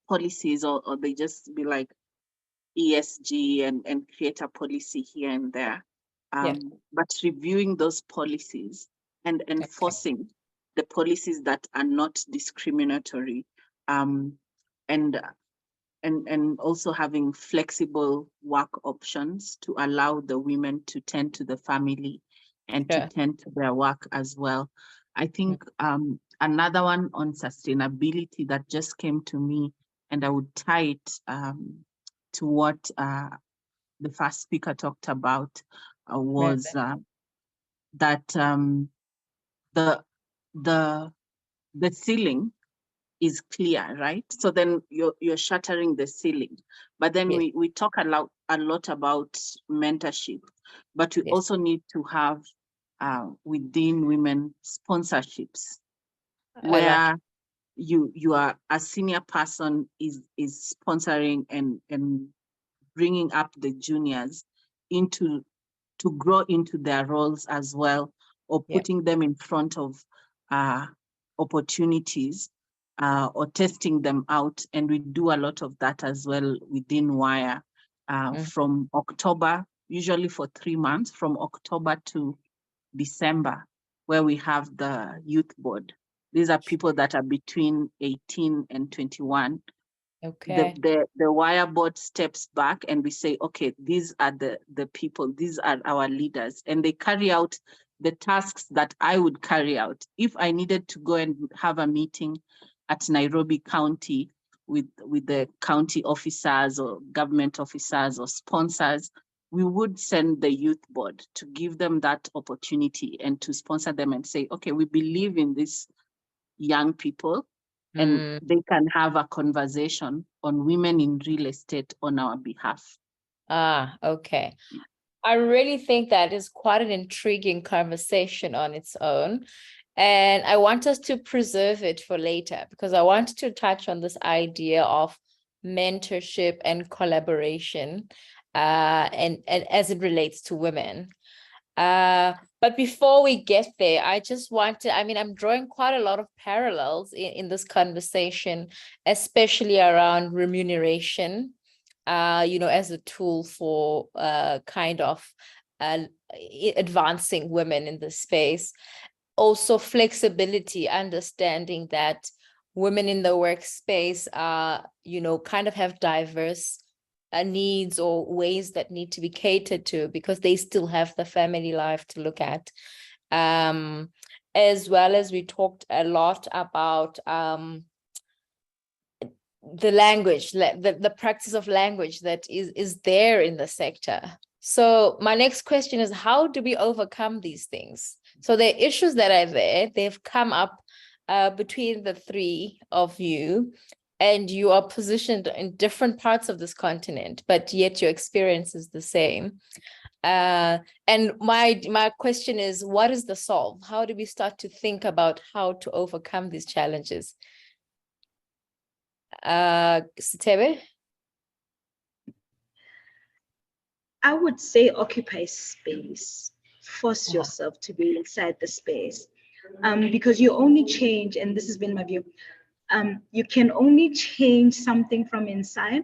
policies, or they just be like ESG and create a policy here and there. But reviewing those policies and enforcing the policies that are not discriminatory, and also having flexible work options to allow the women to tend to the family and to tend to their work as well. I think another one on sustainability that just came to me, and I would tie it to what the first speaker talked about, was that the ceiling is clear, right? So then you're shattering the ceiling. But then we talk a lot about mentorship, but we also need to have within women sponsorships, where you are a senior person is sponsoring and bringing up the juniors to grow into their roles as well, or putting them in front of opportunities, or testing them out. And we do a lot of that as well within WIRE, from October, usually for 3 months, from October to December, where we have the youth board. These are people that are between 18 and 21. Okay. The WIRE board steps back and we say, okay, these are the people, these are our leaders, and they carry out the tasks that I would carry out. If I needed to go and have a meeting at Nairobi County with the county officers or government officers or sponsors, we would send the youth board to give them that opportunity and to sponsor them and say, okay, we believe in these young people, and they can have a conversation on women in real estate on our behalf. Okay. I really think that is quite an intriguing conversation on its own. And I want us to preserve it for later, because I want to touch on this idea of mentorship and collaboration, and as it relates to women. But before we get there, I just want to, I'm drawing quite a lot of parallels in this conversation, especially around remuneration, as a tool for kind of advancing women in this space. Also flexibility, understanding that women in the workspace are, kind of have diverse needs or ways that need to be catered to, because they still have the family life to look at. As well as we talked a lot about the language, the practice of language that is there in the sector. So my next question is, how do we overcome these things? So the issues that are there, they've come up between the three of you. and you are positioned in different parts of this continent, but yet your experience is the same. And my question is, what is the solve? How do we start to think about how to overcome these challenges? Sethebe? I would say occupy space. Force yourself to be inside the space. Because you only change, and this has been my view, you can only change something from inside.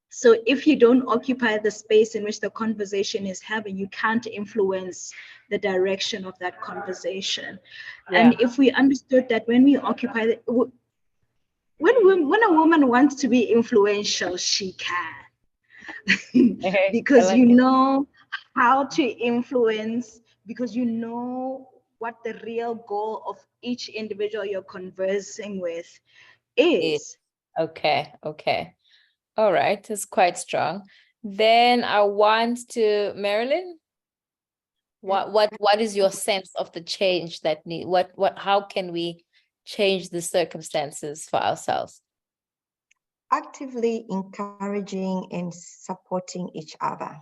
So if you don't occupy the space in which the conversation is having, you can't influence the direction of that conversation. Yeah. And if we understood that when we occupy, when a woman wants to be influential, she can. Because you know how to influence, because you know what the real goal of each individual you're conversing with is. Okay. All right, it's quite strong. Then I want to, Marilyn, what is your sense of the change that how can we change the circumstances for ourselves? Actively encouraging and supporting each other.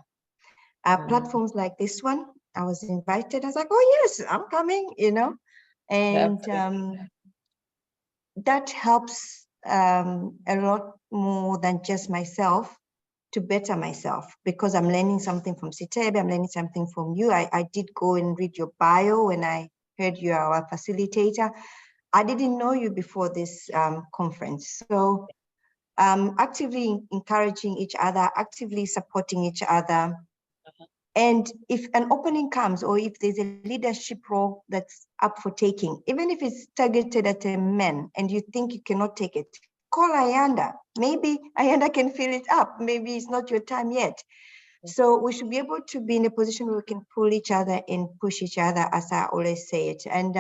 Platforms like this one, I was invited. I was like, oh yes, I'm coming, and that helps a lot more than just myself to better myself, because I'm learning something from Sethebe, I'm learning something from you. I did go and read your bio when I heard you are a facilitator. I didn't know you before this conference. So actively encouraging each other, actively supporting each other. And if an opening comes, or if there's a leadership role that's up for taking, even if it's targeted at a man and you think you cannot take it, call Ayanda. Maybe Ayanda can fill it up. Maybe it's not your time yet. So we should be able to be in a position where we can pull each other and push each other, as I always say it. And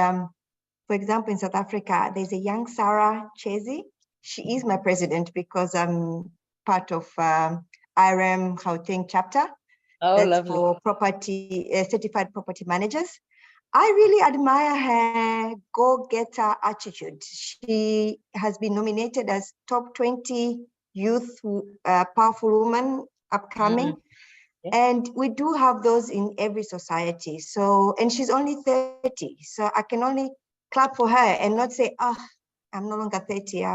for example, in South Africa, there's a young Sarah Chezi. She is my president because I'm part of IRM Gauteng chapter. Oh, That's lovely. for property, certified property managers. I really admire her go-getter attitude. She has been nominated as top 20 youth powerful woman upcoming. And we do have those in every society. So, and she's only 30. So I can only clap for her and not say, oh, I'm no longer 30.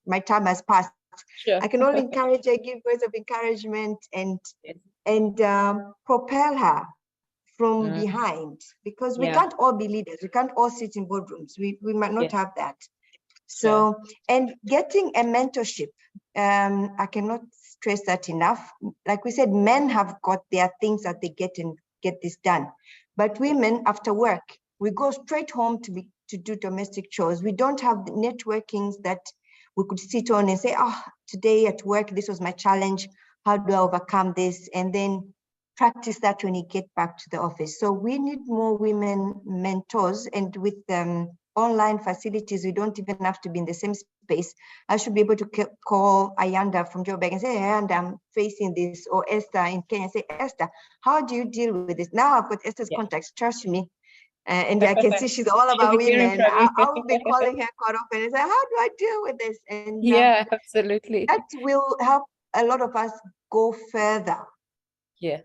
My time has passed. Sure. I can only encourage her, give words of encouragement and propel her from behind, because we can't all be leaders. We can't all sit in boardrooms. We might not have that. So, and getting a mentorship, I cannot stress that enough. Like we said, men have got their things that they get this done. But women, after work, we go straight home to do domestic chores. We don't have the networkings that we could sit on and say, oh, today at work, this was my challenge. How do I overcome this? And then practice that when you get back to the office. So we need more women mentors, and with online facilities, we don't even have to be in the same space. I should be able to call Ayanda from Joburg and say, Ayanda, I'm facing this, or Esther in Kenya, say, Esther, how do you deal with this? Now I've got Esther's contacts, trust me. And I can see she's all about women. I'll be calling her quite often and say, how do I deal with this? And yeah, absolutely. that will help a lot of us go further. Yeah,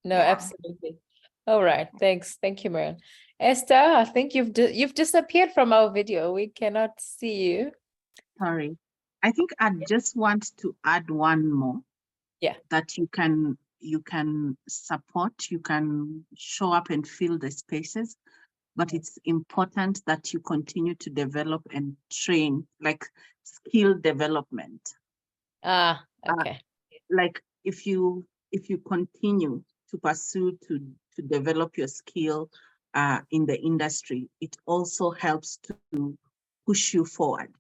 no, absolutely. All right, thanks. Thank you, Marilyn. Esther, I think you've disappeared from our video. We cannot see you. Sorry. I think I just want to add one more. Yeah. That you can support, you can show up and fill the spaces, but it's important that you continue to develop and train, like skill development. Okay. Like if you continue to pursue to develop your skill in the industry, it also helps to push you forward,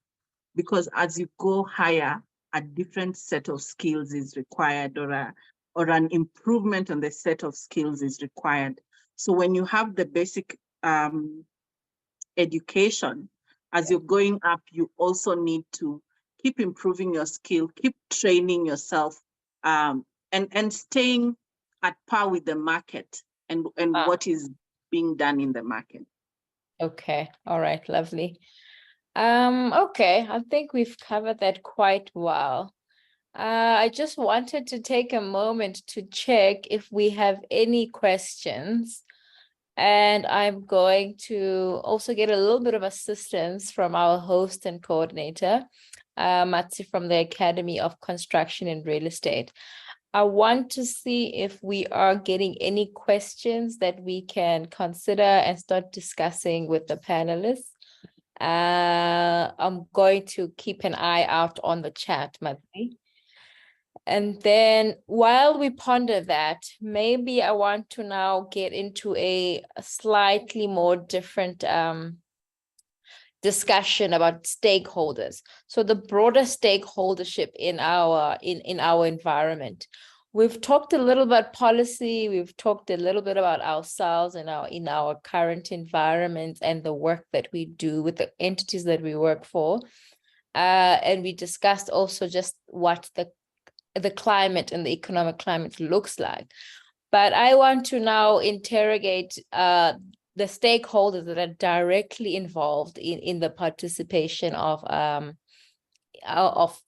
because as you go higher, a different set of skills is required, or an improvement on the set of skills is required. So when you have the basic education, as you're going up, you also need to keep improving your skill, keep training yourself, and staying at par with the market and what is being done in the market. Okay, all right, lovely. Okay, I think we've covered that quite well. I just wanted to take a moment to check if we have any questions. And I'm going to also get a little bit of assistance from our host and coordinator, Matsi from the Academy of Construction and Real Estate. I want to see if we are getting any questions that we can consider and start discussing with the panelists. I'm going to keep an eye out on the chat, Matsi. And then while we ponder that, maybe I want to now get into a slightly more different discussion about stakeholders. So the broader stakeholdership in our environment. We've talked a little about policy, we've talked a little bit about ourselves in our current environment and the work that we do with the entities that we work for. And we discussed also just what the climate and the economic climate looks like. But I want to now interrogate the stakeholders that are directly involved in the participation of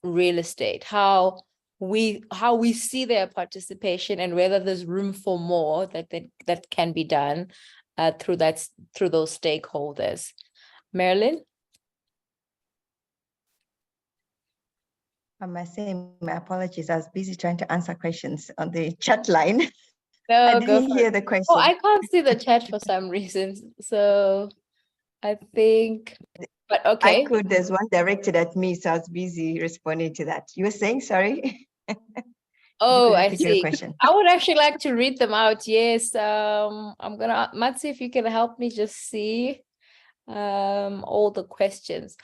real estate, how we see their participation and whether there's room for more that can be done through those stakeholders. Marilyn? I must say my apologies. I was busy trying to answer questions on the chat line. No, I didn't hear the question. Oh, I can't see the chat for some reason. So I think, but okay. There's one directed at me, so I was busy responding to that. You were saying, sorry? Oh, I see. Question. I would actually like to read them out. Yes. I'm gonna, Matsi, if you can help me just see all the questions.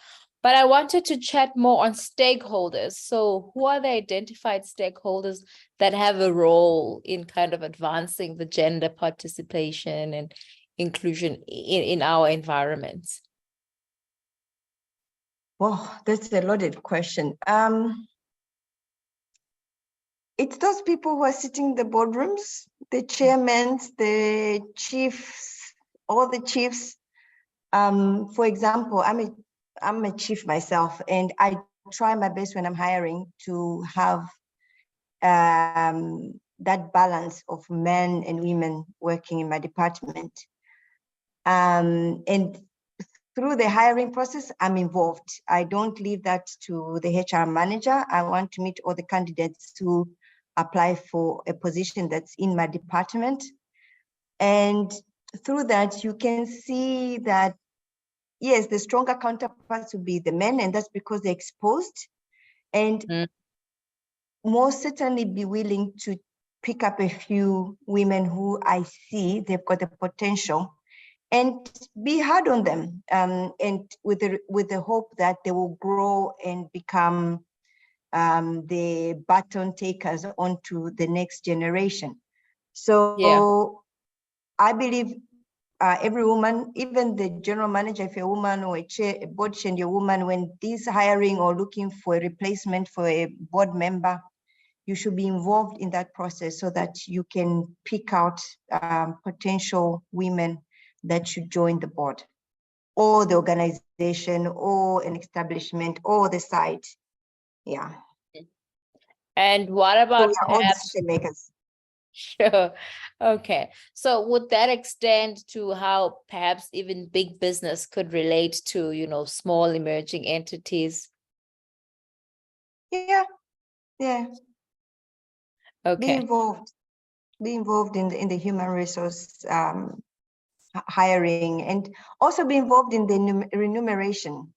But I wanted to chat more on stakeholders. So who are the identified stakeholders that have a role in kind of advancing the gender participation and inclusion in our environments? Well, that's a loaded question. It's those people who are sitting in the boardrooms, the chairmen, the chiefs, all the chiefs. For example, I'm a chief myself, and I try my best when I'm hiring to have that balance of men and women working in my department. And through the hiring process, I'm involved. I don't leave that to the HR manager. I want to meet all the candidates who apply for a position that's in my department. And through that, you can see that yes, the stronger counterparts will be the men, and that's because they're exposed, and most certainly be willing to pick up a few women who I see they've got the potential, and be hard on them, and with the hope that they will grow and become the baton takers onto the next generation. So yeah. I believe every woman, even the general manager, if you're a woman, or a board chair and you're a woman, when this hiring or looking for a replacement for a board member, you should be involved in that process so that you can pick out potential women that should join the board or the organization or an establishment or the site. Yeah. And what about all decision makers? Sure. Okay. So would that extend to how perhaps even big business could relate to, small emerging entities? Yeah. Yeah. Okay. Be involved in the human resource hiring, and also be involved in the remuneration.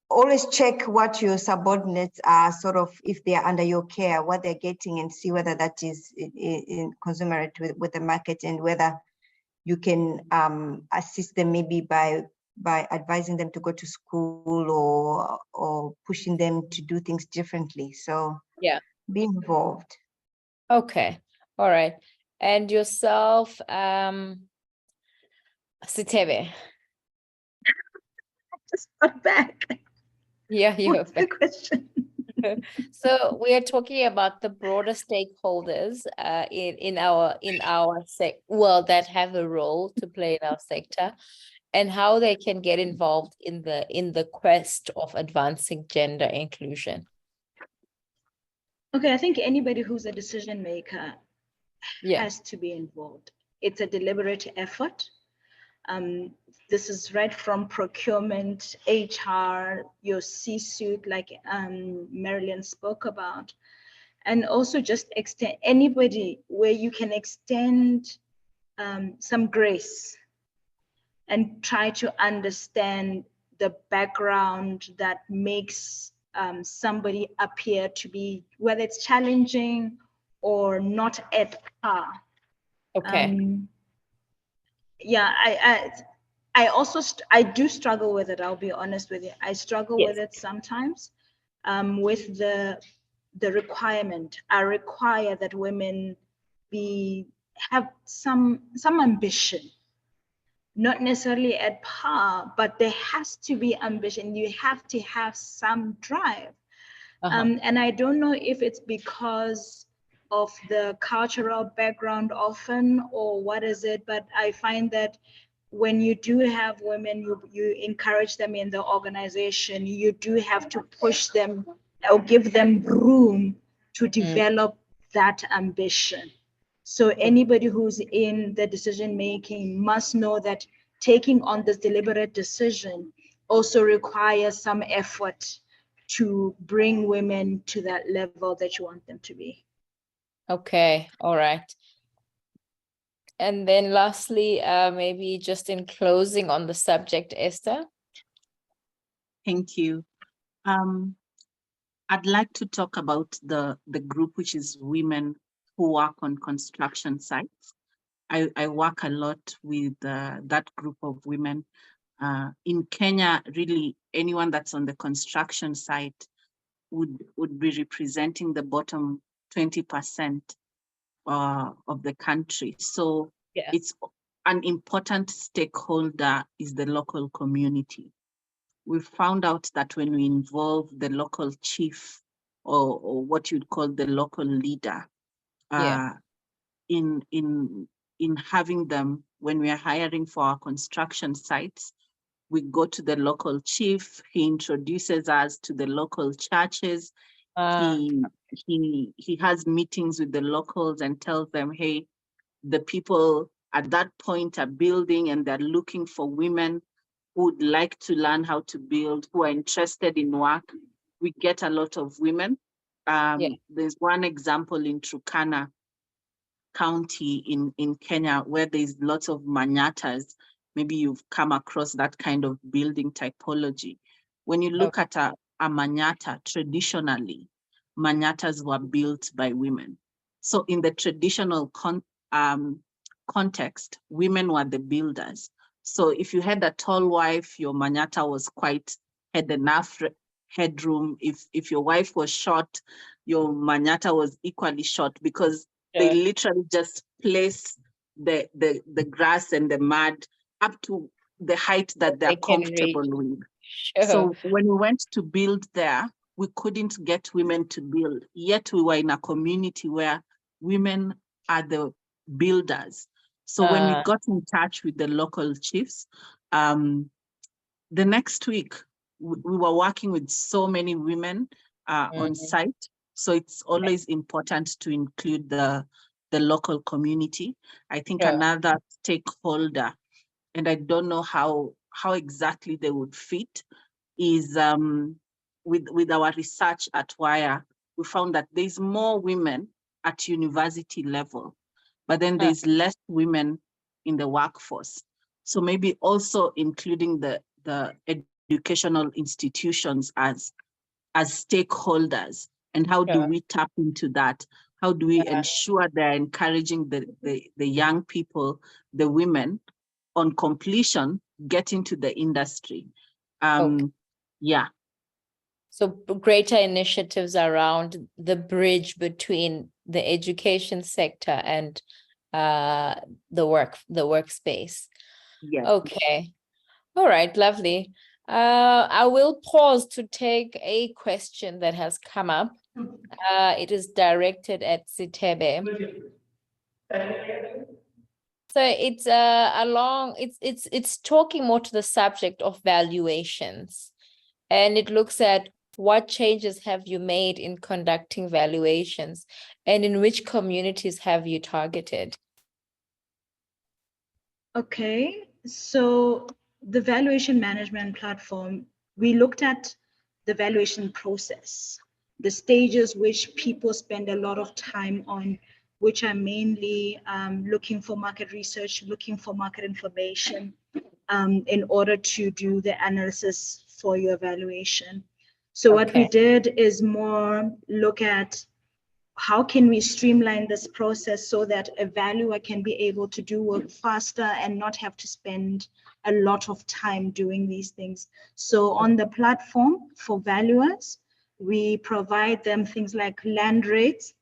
Always check what your subordinates are, sort of, if they are under your care, what they're getting, and see whether that is in commensurate with the market, and whether you can assist them maybe by advising them to go to school or pushing them to do things differently. So yeah, be involved. Okay. All right. And yourself, Sethebe? Just got back. Yeah, you What's the question? So we are talking about the broader stakeholders in our that have a role to play in our sector. and how they can get involved in the quest of advancing gender inclusion? Okay, I think anybody who's a decision maker Yeah. has to be involved. It's a deliberate effort. This is right from procurement, HR, your C-suite, like Marilyn spoke about, and also just extend anybody where you can extend some grace and try to understand the background that makes somebody appear to be, whether it's challenging or not at par. Okay. Yeah, I also I do struggle with it. I'll be honest with you. I struggle with it sometimes. With the requirement, I require that women have some ambition, not necessarily at par, but there has to be ambition. You have to have some drive. And I don't know if it's because of the cultural background often, or what is it, but I find that when you do have women, you encourage them in the organization, you do have to push them or give them room to develop that ambition. So anybody who's in the decision making must know that taking on this deliberate decision also requires some effort to bring women to that level that you want them to be. Okay, all right. And then lastly, maybe just in closing on the subject, Esther. Thank you. I'd like to talk about the group, which is women who work on construction sites. I work a lot with that group of women. In Kenya, really anyone that's on the construction site would be representing the bottom 20% of the country. So it's an important stakeholder is the local community. We found out that when we involve the local chief or what you'd call the local leader in having them, when we are hiring for our construction sites, we go to the local chief, he introduces us to the local churches, he has meetings with the locals and tells them, hey, the people at that point are building and they're looking for women who would like to learn how to build, who are interested in work. We get a lot of women. There's one example in Turkana County in Kenya where there's lots of manyatas. Maybe you've come across that kind of building typology. When you look at a manyata, traditionally, manyatas were built by women. So in the traditional context, women were the builders. So if you had a tall wife, your manyata had enough headroom. If your wife was short, your manyata was equally short, because they literally just place the grass and the mud up to the height that they're comfortable with. So when we went to build there, we couldn't get women to build, yet we were in a community where women are the builders. So when we got in touch with the local chiefs, the next week, we were working with so many women on site. So it's always important to include the local community. I think another stakeholder, and I don't know how exactly they would fit, is with our research at WIRE, we found that there's more women at university level, but then there's less women in the workforce. So maybe also including the educational institutions as stakeholders, and how do we tap into that? How do we ensure they're encouraging the young people, the women, on completion, get into the industry? So greater initiatives around the bridge between the education sector and the workspace. Okay. All right, lovely. I will pause to take a question that has come up. It is directed at Sethebe. So it's it's talking more to the subject of valuations, and it looks at what changes have you made in conducting valuations and in which communities have you targeted? Okay, so the valuation management platform, we looked at the valuation process, the stages which people spend a lot of time on, which are mainly looking for market research, looking for market information in order to do the analysis for your valuation. So what we did is more look at how can we streamline this process so that a valuer can be able to do work faster and not have to spend a lot of time doing these things. So on the platform for valuers, we provide them things like land rates,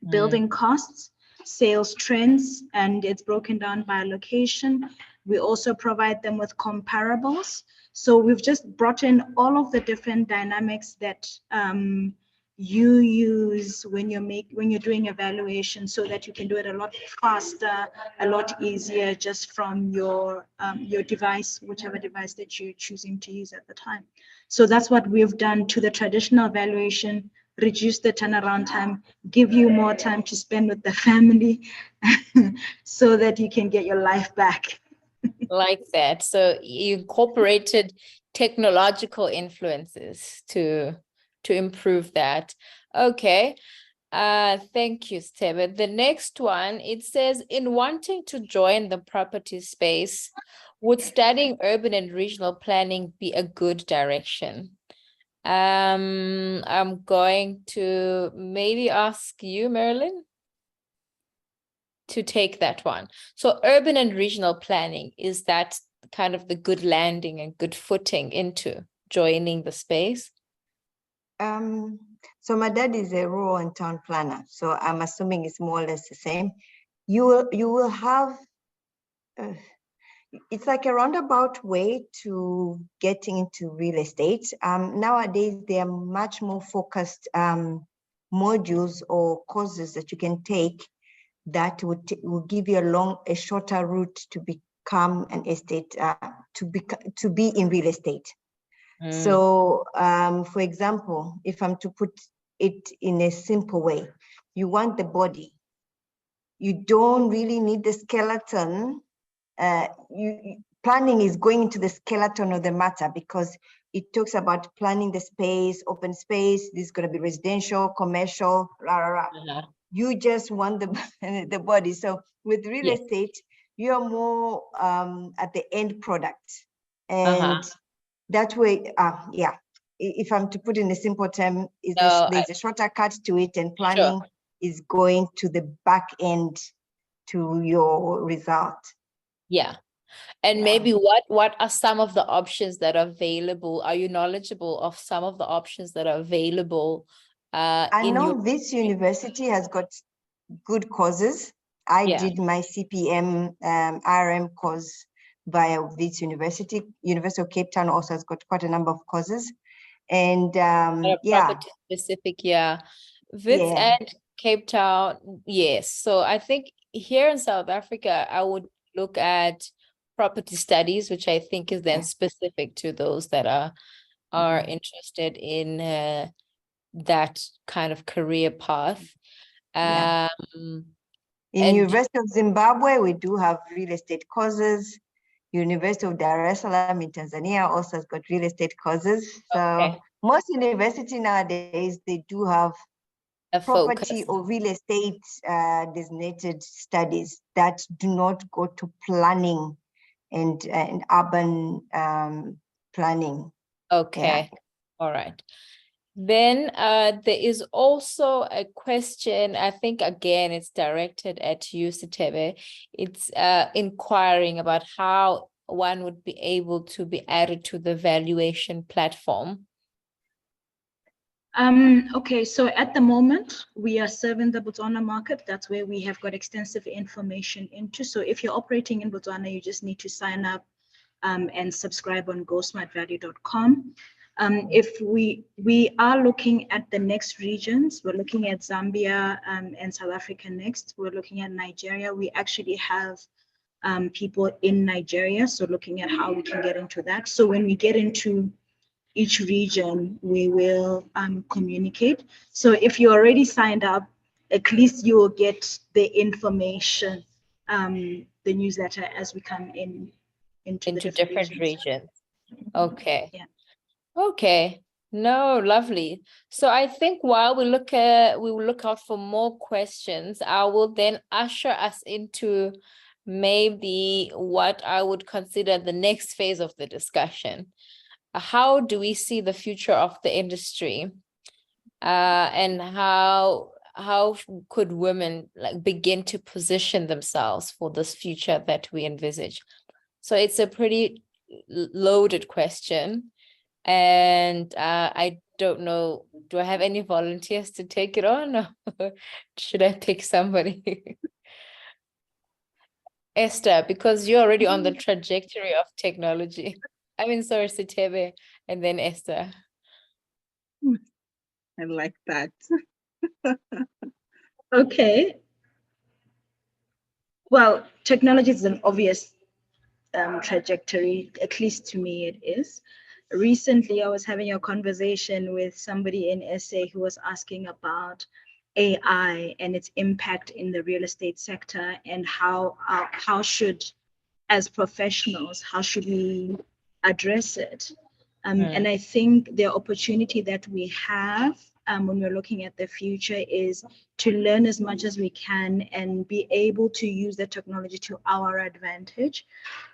building costs, sales trends, and it's broken down by location. We also provide them with comparables. So we've just brought in all of the different dynamics that you use when you're doing evaluation, so that you can do it a lot faster, a lot easier, just from your device, whichever device that you're choosing to use at the time. So that's what we've done to the traditional valuation, reduce the turnaround time, give you more time to spend with the family so that you can get your life back. Like that. So you incorporated technological influences to improve that. Okay. Thank you, Sethebe. The next one, it says, in wanting to join the property space, would studying urban and regional planning be a good direction? I'm going to maybe ask you, Marilyn, to take that one. So urban and regional planning, is that kind of the good landing and good footing into joining the space? So my dad is a rural and town planner, so I'm assuming it's more or less the same. You will have, it's like a roundabout way to getting into real estate. Nowadays, there are much more focused modules or courses that you can take that will give you a shorter route to become an estate, to be in real estate. So, for example, if I'm to put it in a simple way, you want the body. You don't really need the skeleton. Planning is going into the skeleton of the matter, because it talks about planning the space, open space. This is going to be residential, commercial, rah, rah, rah. You just want the body. So with real estate, you're more at the end product. And that way, if I'm to put in a simple term, there's a shorter cut to it, and planning is going to the back end to your result. Yeah. And maybe what are some of the options that are available? Are you knowledgeable of some of the options that are available? I know this university has got good courses. I did my CPM RM course via this university. University of Cape Town also has got quite a number of courses. And property specific, Wits and Cape Town, yes. So I think here in South Africa, I would look at property studies, which I think is then specific to those that are interested in that kind of career path. In University of Zimbabwe, we do have real estate courses. University of Dar es Salaam in Tanzania also has got real estate courses. So most universities nowadays, they do have a property or real estate designated studies that do not go to planning and urban planning. Okay. All right. Then there is also a question, I think, again, it's directed at you, Sethebe. It's inquiring about how one would be able to be added to the valuation platform. Okay, so at the moment, we are serving the Botswana market. That's where we have got extensive information into. So if you're operating in Botswana, you just need to sign up and subscribe on GoSmartValue.com. If we are looking at the next regions, we're looking at Zambia and South Africa next. We're looking at Nigeria. We actually have people in Nigeria. So looking at how we can get into that. So when we get into each region, we will communicate. So if you already signed up, at least you will get the information, the newsletter as we come into the different regions. Okay. Yeah. Okay. No, lovely. So I think while we will look out for more questions, I will then usher us into maybe what I would consider the next phase of the discussion. How do we see the future of the industry? And how could women begin to position themselves for this future that we envisage? So it's a pretty loaded question. And I don't know, do I have any volunteers to take it on, or should I pick somebody? Esther, because you're already on the trajectory of technology. I mean, sorry, Sethebe, and then Esther. I like that. Okay. Well, technology is an obvious trajectory, at least to me it is. Recently, I was having a conversation with somebody in SA who was asking about AI and its impact in the real estate sector, and how should, as professionals, how should we address it? And I think the opportunity that we have when we're looking at the future is to learn as much as we can and be able to use the technology to our advantage,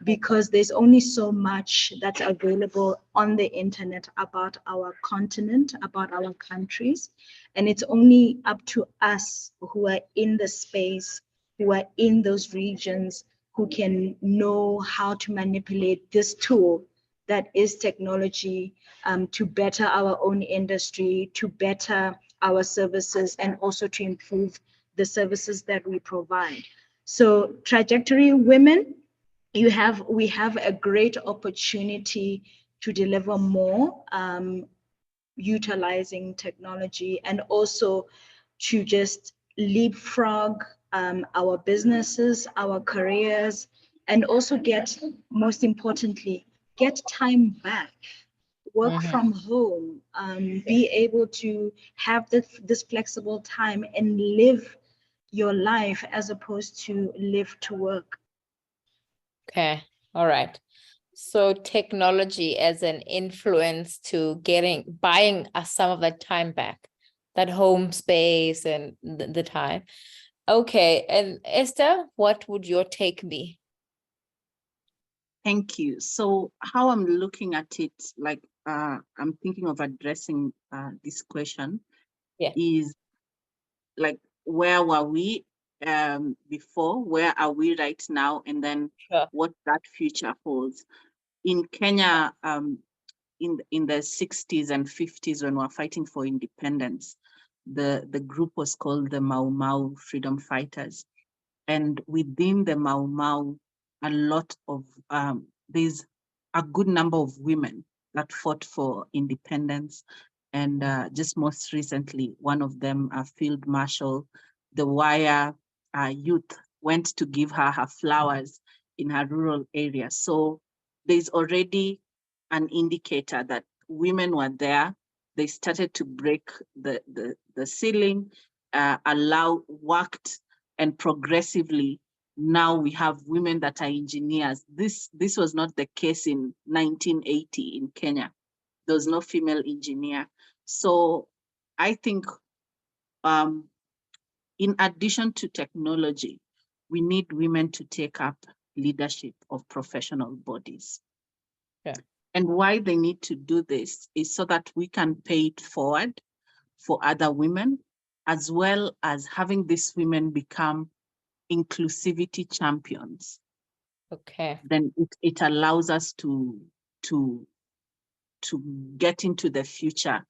because there's only so much that's available on the internet about our continent, about our countries. And it's only up to us who are in the space, who are in those regions, who can know how to manipulate this tool that is technology to better our own industry, to better our services, and also to improve the services that we provide. So trajectory women, we have a great opportunity to deliver more utilizing technology, and also to just leapfrog our businesses, our careers, and also get, most importantly, get time back, work from home, be able to have this flexible time and live your life as opposed to live to work. Okay, all right. So technology as an influence to buying us some of that time back, that home space and the time. Okay, and Esther, what would your take be? Thank you. So how I'm looking at it, like I'm thinking of addressing this question, is like, where were we before? Where are we right now? And then what that future holds. In Kenya, in the 60s and 50s, when we were fighting for independence, the group was called the Mau Mau Freedom Fighters. And within the Mau Mau, a lot of, there's a good number of women that fought for independence. And just most recently, one of them, a Field Marshal, the Wire youth went to give her flowers in her rural area. So there's already an indicator that women were there. They started to break the ceiling, worked, and progressively now we have women that are engineers. This was not the case in 1980 in Kenya. There was no female engineer. So I think in addition to technology, we need women to take up leadership of professional bodies. Yeah. And why they need to do this is so that we can pay it forward for other women, as well as having these women become inclusivity champions. Okay. Then it allows us to get into the future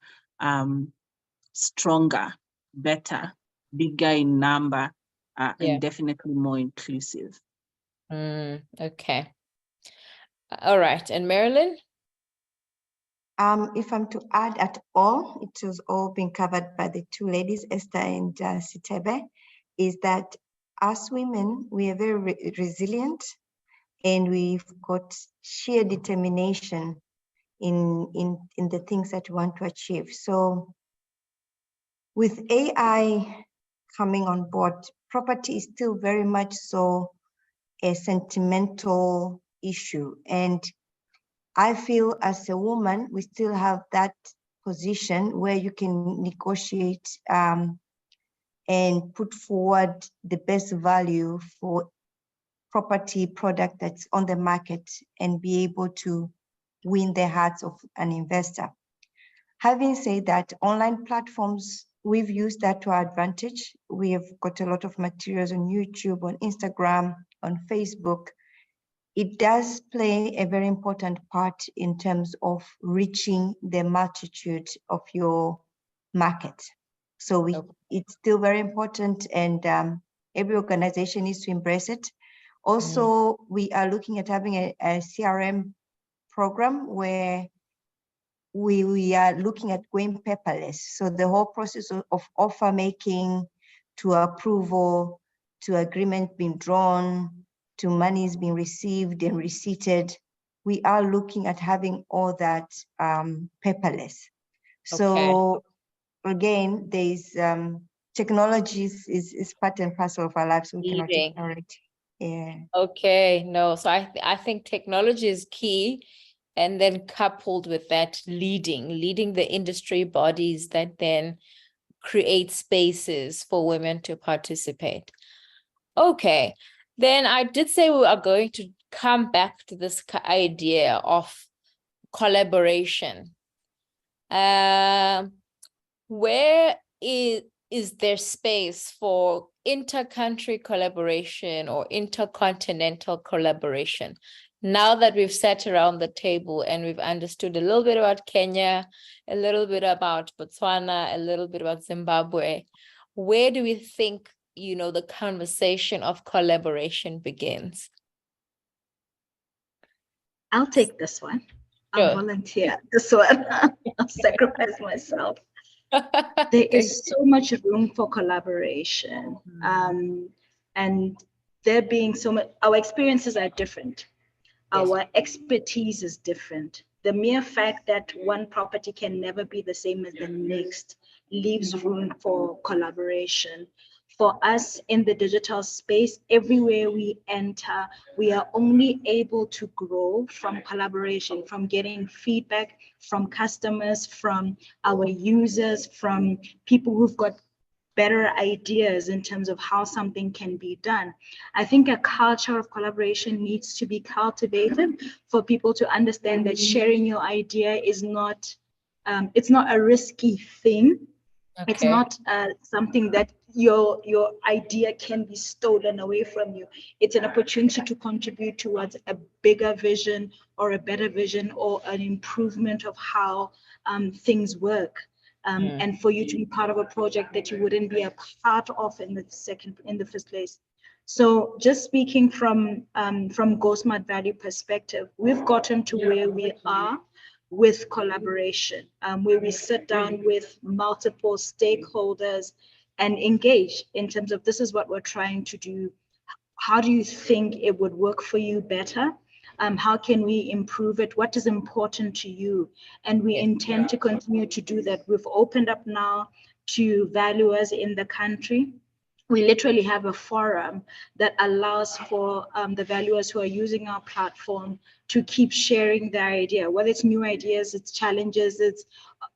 stronger, better, bigger in number, and definitely more inclusive. Okay. All right. And Marilyn? If I'm to add at all, it has all been covered by the two ladies, Esther and Sethebe, is that as women, we are very resilient. and we've got sheer determination in the things that we want to achieve. So with AI coming on board, property is still very much so a sentimental issue. And I feel as a woman, we still have that position where you can negotiate and put forward the best value for property product that's on the market and be able to win the hearts of an investor. Having said that, online platforms, we've used that to our advantage. We have got a lot of materials on YouTube, on Instagram, on Facebook. It does play a very important part in terms of reaching the multitude of your market. So it's still very important, and every organization needs to embrace it. Also, we are looking at having a CRM program where we are looking at going paperless. So the whole process of offer making to approval, to agreement being drawn, to monies being received and receipted, we are looking at having all that paperless. So again, there's technologies is part and parcel of our lives. We cannot ignore it. Yeah. Okay, no, so I think technology is key, and then coupled with that, leading the industry bodies that then create spaces for women to participate. Okay, then I did say we are going to come back to this idea of collaboration. Where is there space for inter-country collaboration or intercontinental collaboration? Now that we've sat around the table and we've understood a little bit about Kenya, a little bit about Botswana, a little bit about Zimbabwe, where do we think, you know, the conversation of collaboration begins? I'll take this one. Sure. I'll volunteer this one. I'll sacrifice myself. There is so much room for collaboration. And there being so much, our experiences are different. Our expertise is different. The mere fact that one property can never be the same as the next leaves room for collaboration. For us in the digital space, everywhere we enter, we are only able to grow from collaboration, from getting feedback from customers, from our users, from people who've got better ideas in terms of how something can be done. I think a culture of collaboration needs to be cultivated for people to understand that sharing your idea is not, it's not a risky thing. Okay. It's not something that your idea can be stolen away from you. It's an opportunity to contribute towards a bigger vision or a better vision or an improvement of how things work. And for you to be part of a project that you wouldn't be a part of in the first place. So just speaking from GoSmartValue perspective, we've gotten to where we are with collaboration, where we sit down with multiple stakeholders and engage in terms of this is what we're trying to do. How do you think it would work for you better? How can we improve it? What is important to you? And we intend to continue to do that. We've opened up now to valuers in the country. We literally have a forum that allows for the valuers who are using our platform to keep sharing their idea, whether it's new ideas, it's challenges, it's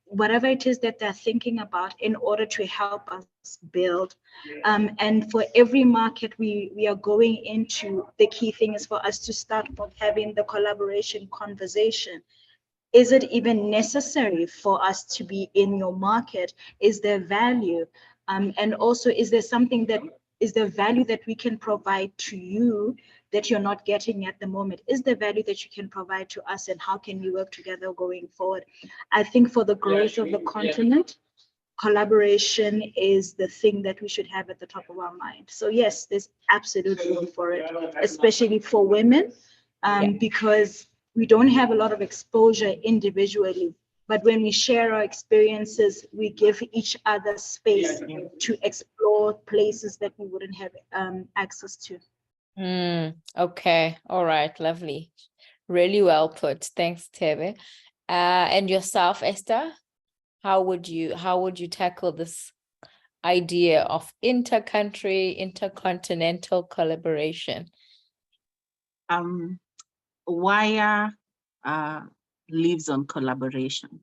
whatever it is that they're thinking about in order to help us build. And for every market we are going into, the key thing is for us to start having the collaboration conversation. Is it even necessary for us to be in your market? Is there value? And also, is there something that is the value that we can provide to you that you're not getting at the moment? Is there value that you can provide to us, and how can we work together going forward? I think for the growth of the continent, collaboration is the thing that we should have at the top of our mind. So yes, there's absolute room for it, especially for women, because we don't have a lot of exposure individually. But when we share our experiences, we give each other space to explore places that we wouldn't have access to. Okay, all right, lovely. Really well put. Thanks, Sethebe. And yourself, Esther, how would you tackle this idea of intercontinental collaboration? WIRE lives on collaboration.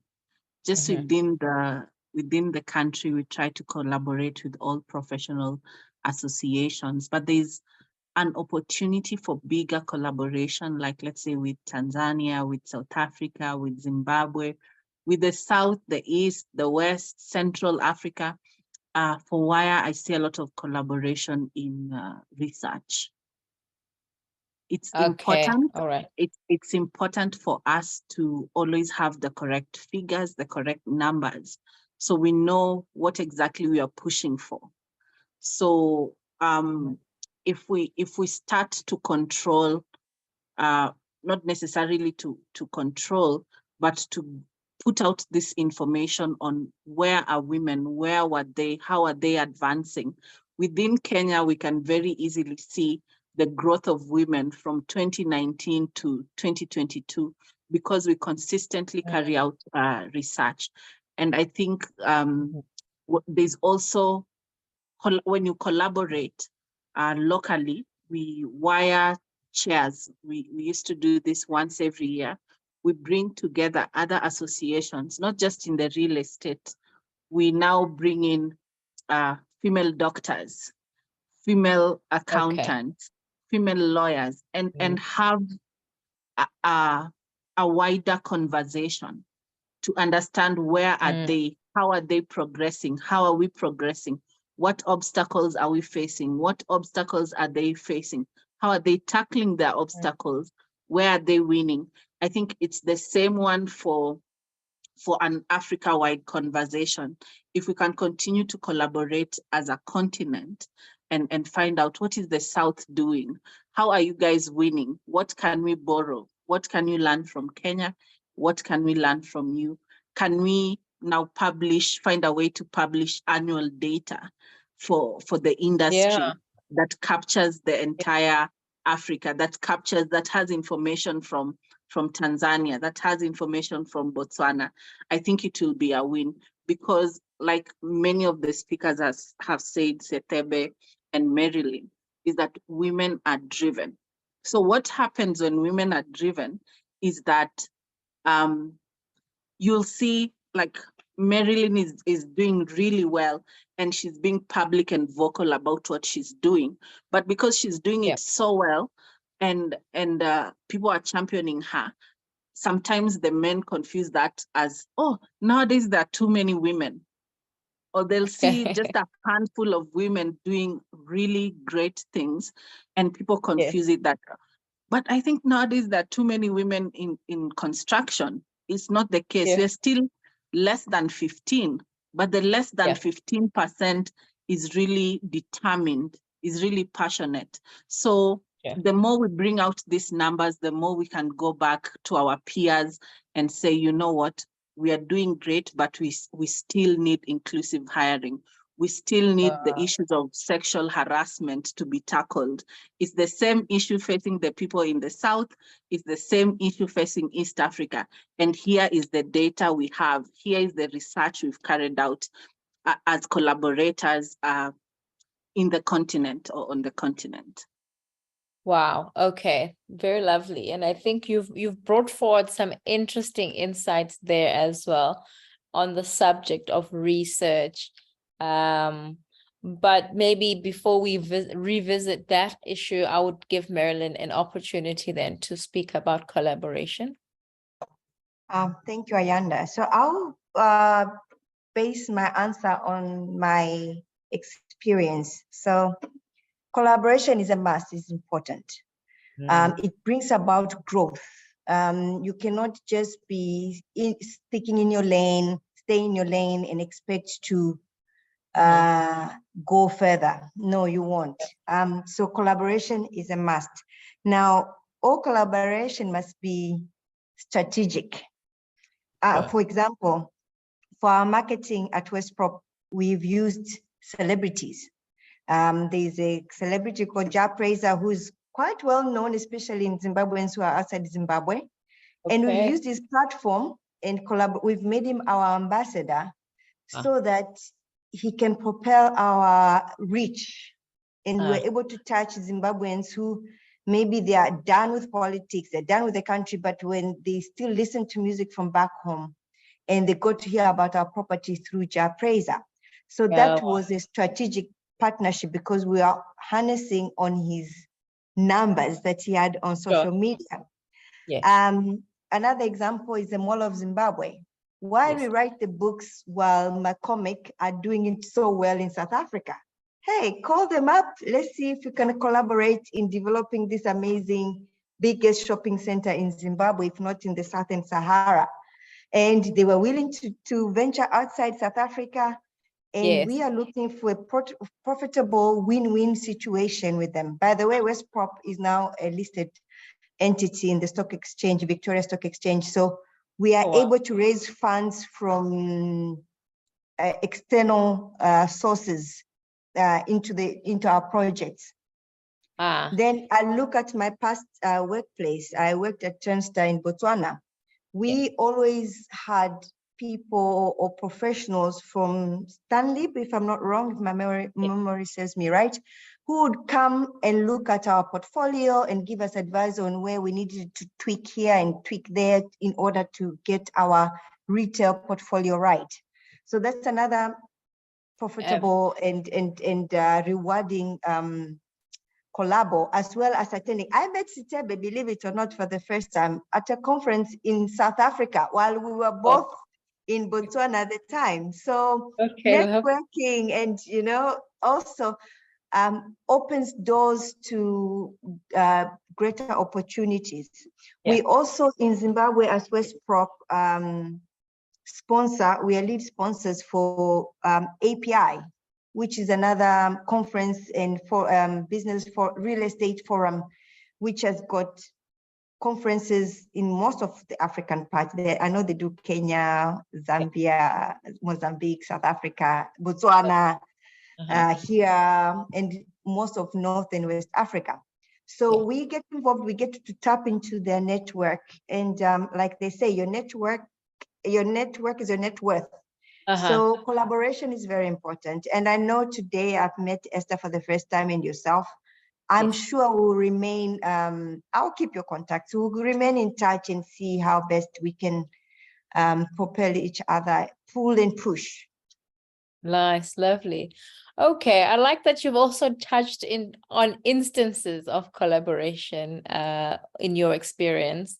Just within the country, we try to collaborate with all professional associations, but there's an opportunity for bigger collaboration, like let's say with Tanzania, with South Africa, with Zimbabwe, with the South, the East, the West, Central Africa. For WIRE, I see a lot of collaboration in research. It's important. All right. It's important for us to always have the correct figures, the correct numbers, so we know what exactly we are pushing for. So if we start to control, not necessarily to control, but to put out this information on where are women, where were they, how are they advancing. Within Kenya, we can very easily see the growth of women from 2019 to 2022, because we consistently carry out research. And I think there's also, when you collaborate locally, we WIRE chairs. We used to do this once every year. We bring together other associations, not just in the real estate. We now bring in female doctors, female accountants, female lawyers, and have a wider conversation to understand where are they, how are they progressing, how are we progressing, what obstacles are we facing, what obstacles are they facing, how are they tackling their obstacles, where are they winning. I think it's the same one for an Africa-wide conversation. If we can continue to collaborate as a continent and find out what is the South doing, how are you guys winning, what can we borrow, what can you learn from Kenya, what can we learn from you, can we now find a way to publish annual data for the industry that captures the entire Africa, that has information from Tanzania, that has information from Botswana. I think it will be a win, because like many of the speakers have said, Sethebe and Marilyn, is that women are driven. So what happens when women are driven is that you'll see, like, Marilyn is doing really well, and she's being public and vocal about what she's doing. But because she's doing it so well, and people are championing her, sometimes the men confuse that as, oh, nowadays there are too many women. Or they'll see just a handful of women doing really great things, and people confuse it that. But I think nowadays there are too many women in construction. It's not the case. We're still less than 15, but the less than 15% is really determined, is really passionate. So the more we bring out these numbers, the more we can go back to our peers and say, you know what, we are doing great, but we still need inclusive hiring. We still need the issues of sexual harassment to be tackled. It's the same issue facing the people in the South. It's the same issue facing East Africa. And here is the data we have. Here is the research we've carried out as collaborators in the continent, or on the continent. Wow. Okay. Very lovely. And I think you've brought forward some interesting insights there as well on the subject of research. But maybe before we revisit that issue, I would give Marilyn an opportunity then to speak about collaboration. Thank you, Ayanda. So I'll base my answer on my experience. So collaboration is a must, it's important. It brings about growth. You cannot just be sticking in your lane, stay in your lane and expect to go further. No, you won't. So collaboration is a must. Now, all collaboration must be strategic. For example, for our marketing at WestProp, we've used celebrities. There's a celebrity called Chairperson who's quite well known, especially in Zimbabweans who are outside Zimbabwe. And we've used his platform and we've made him our ambassador so that he can propel our reach. And we're able to touch Zimbabweans who maybe they are done with politics, they're done with the country, but when they still listen to music from back home and they got to hear about our property through Chairperson. So that was a strategic partnership because we are harnessing on his numbers that he had on social media. Another example is the Mall of Zimbabwe. Why we write the books while McCormick are doing it so well in South Africa? Hey, call them up. Let's see if we can collaborate in developing this amazing, biggest shopping center in Zimbabwe, if not in the Southern Sahara. And they were willing to venture outside South Africa. And we are looking for a profitable win-win situation with them. By the way, WestProp is now a listed entity in the stock exchange, Victoria Stock Exchange. So we are able to raise funds from external sources into our projects. Then I look at my past workplace. I worked at Turnstile in Botswana. We always had people or professionals from Stanlib, if I'm not wrong, if my memory serves me right, who would come and look at our portfolio and give us advice on where we needed to tweak here and tweak there in order to get our retail portfolio right. So that's another profitable and rewarding collabo, as well as attending. I met Sethebe, believe it or not, for the first time at a conference in South Africa while we were both in Botswana at the time. So networking and, you know, also opens doors to greater opportunities. We also in Zimbabwe as WestProp we are lead sponsors for API, which is another conference and for business for real estate forum, which has got conferences in most of the African parts. I know they do Kenya, Zambia, Mozambique, South Africa, Botswana, here, and most of North and West Africa. So we get involved, we get to tap into their network. And like they say, your network is your net worth. So collaboration is very important. And I know today I've met Esther for the first time and yourself. I'm sure we'll remain, I'll keep your contacts. We'll remain in touch and see how best we can propel each other, pull and push. Nice, lovely. Okay, I like that you've also touched on instances of collaboration in your experience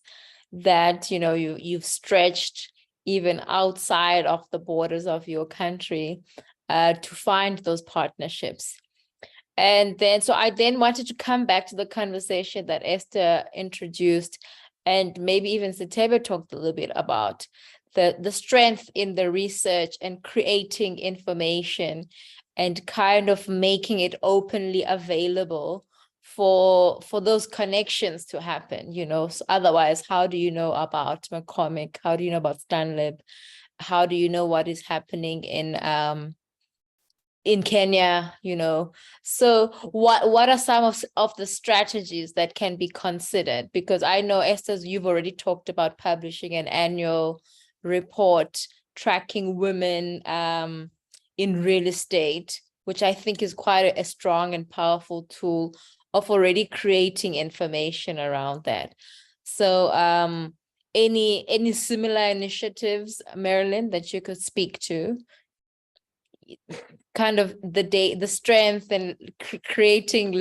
that, you know, you've stretched even outside of the borders of your country to find those partnerships. And then, so I then wanted to come back to the conversation that Esther introduced, and maybe even Sethebe talked a little bit about the strength in the research and creating information and kind of making it openly available for those connections to happen, you know. So otherwise, how do you know about McCormick? How do you know about Stanlib? How do you know what is happening in Kenya, you know? So what are some of the strategies that can be considered? Because I know, Esther, you've already talked about publishing an annual report tracking women in real estate, which I think is quite a strong and powerful tool of already creating information around that. So any similar initiatives, Marilyn, that you could speak to? Kind of the strength and creating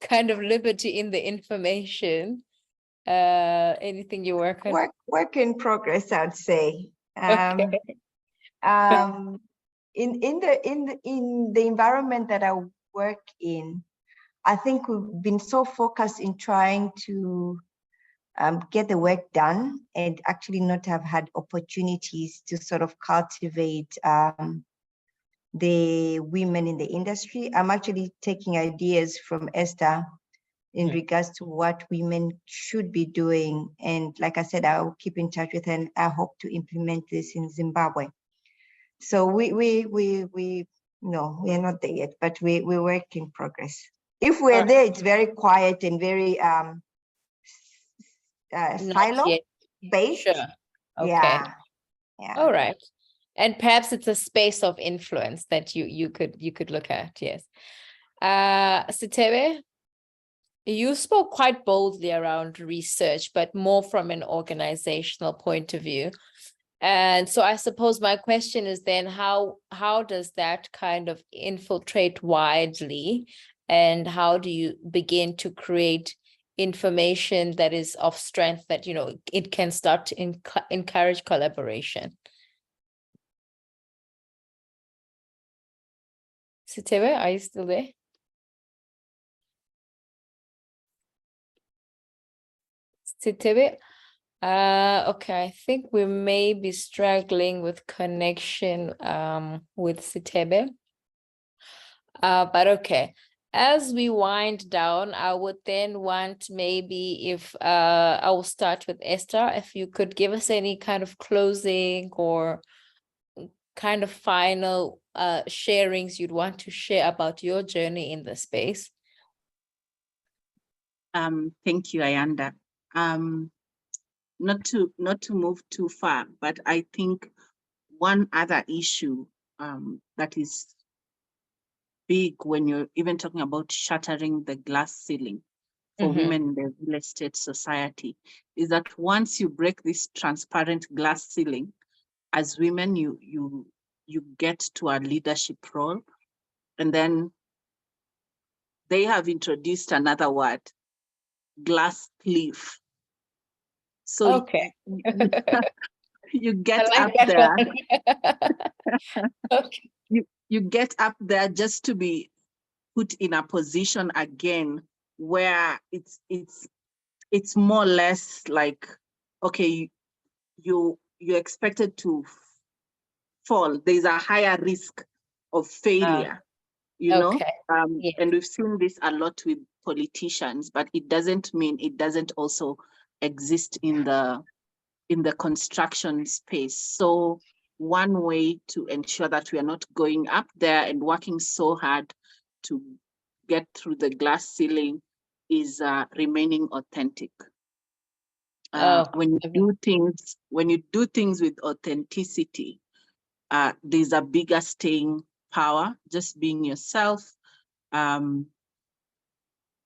kind of liberty in the information. Anything you work on? Work in progress, I'd say. Okay. In the environment that I work in, I think we've been so focused in trying to get the work done and actually not have had opportunities to sort of cultivate the women in the industry. I'm actually taking ideas from Esther in regards to what women should be doing. And like I said, I'll keep in touch with her and I hope to implement this in Zimbabwe. So we are not there yet, but we work in progress. If we're there, it's very quiet and very silo based. Sure. Okay. Yeah. Yeah. All right. And perhaps it's a space of influence that you could look at. Yes. Sethebe, you spoke quite boldly around research, but more from an organizational point of view. And so I suppose my question is then how does that kind of infiltrate widely, and how do you begin to create information that is of strength that, you know, it can start to encourage collaboration? Sethebe, are you still there? Sethebe? Okay, I think we may be struggling with connection with Sethebe. But okay, as we wind down, I would then want maybe if I will start with Esther, if you could give us any kind of closing or kind of final sharings you'd want to share about your journey in the space. Thank you, Ayanda. Not to move too far, but I think one other issue that is big when you're even talking about shattering the glass ceiling for women in the real estate society is that once you break this transparent glass ceiling, as women, you get to a leadership role, and then they have introduced another word, glass cliff. So okay. you get I up like there. Okay. You get up there just to be put in a position again where it's more or less like, okay, you're expected to fall. There's a higher risk of failure, you know? Okay. Yes. And we've seen this a lot with politicians, but it doesn't mean it doesn't also exist in the construction space. So one way to ensure that we are not going up there and working so hard to get through the glass ceiling is remaining authentic. When you do things with authenticity, there's a bigger staying power. Just being yourself.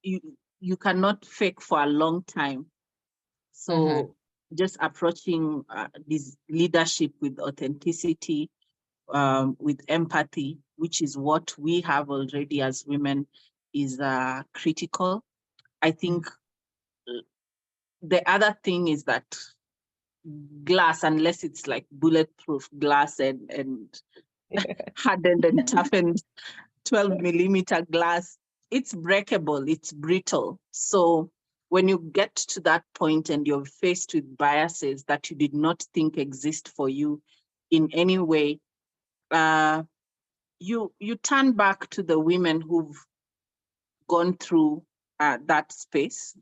You cannot fake for a long time. So just approaching this leadership with authenticity, with empathy, which is what we have already as women, is critical. I think the other thing is that glass, unless it's like bulletproof glass and hardened and toughened 12mm glass, it's breakable, it's brittle. So when you get to that point and you're faced with biases that you did not think exist for you in any way, you turn back to the women who've gone through that space.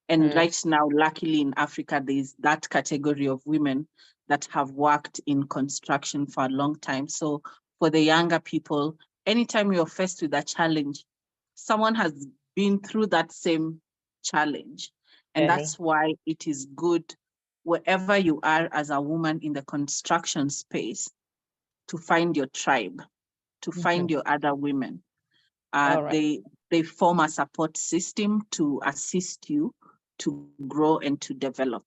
And right now, luckily in Africa, there's that category of women that have worked in construction for a long time. So for the younger people, anytime you're faced with a challenge, someone has been through that same challenge. And that's why it is good, wherever you are as a woman in the construction space, to find your tribe, to find your other women. They form a support system to assist you to grow and to develop.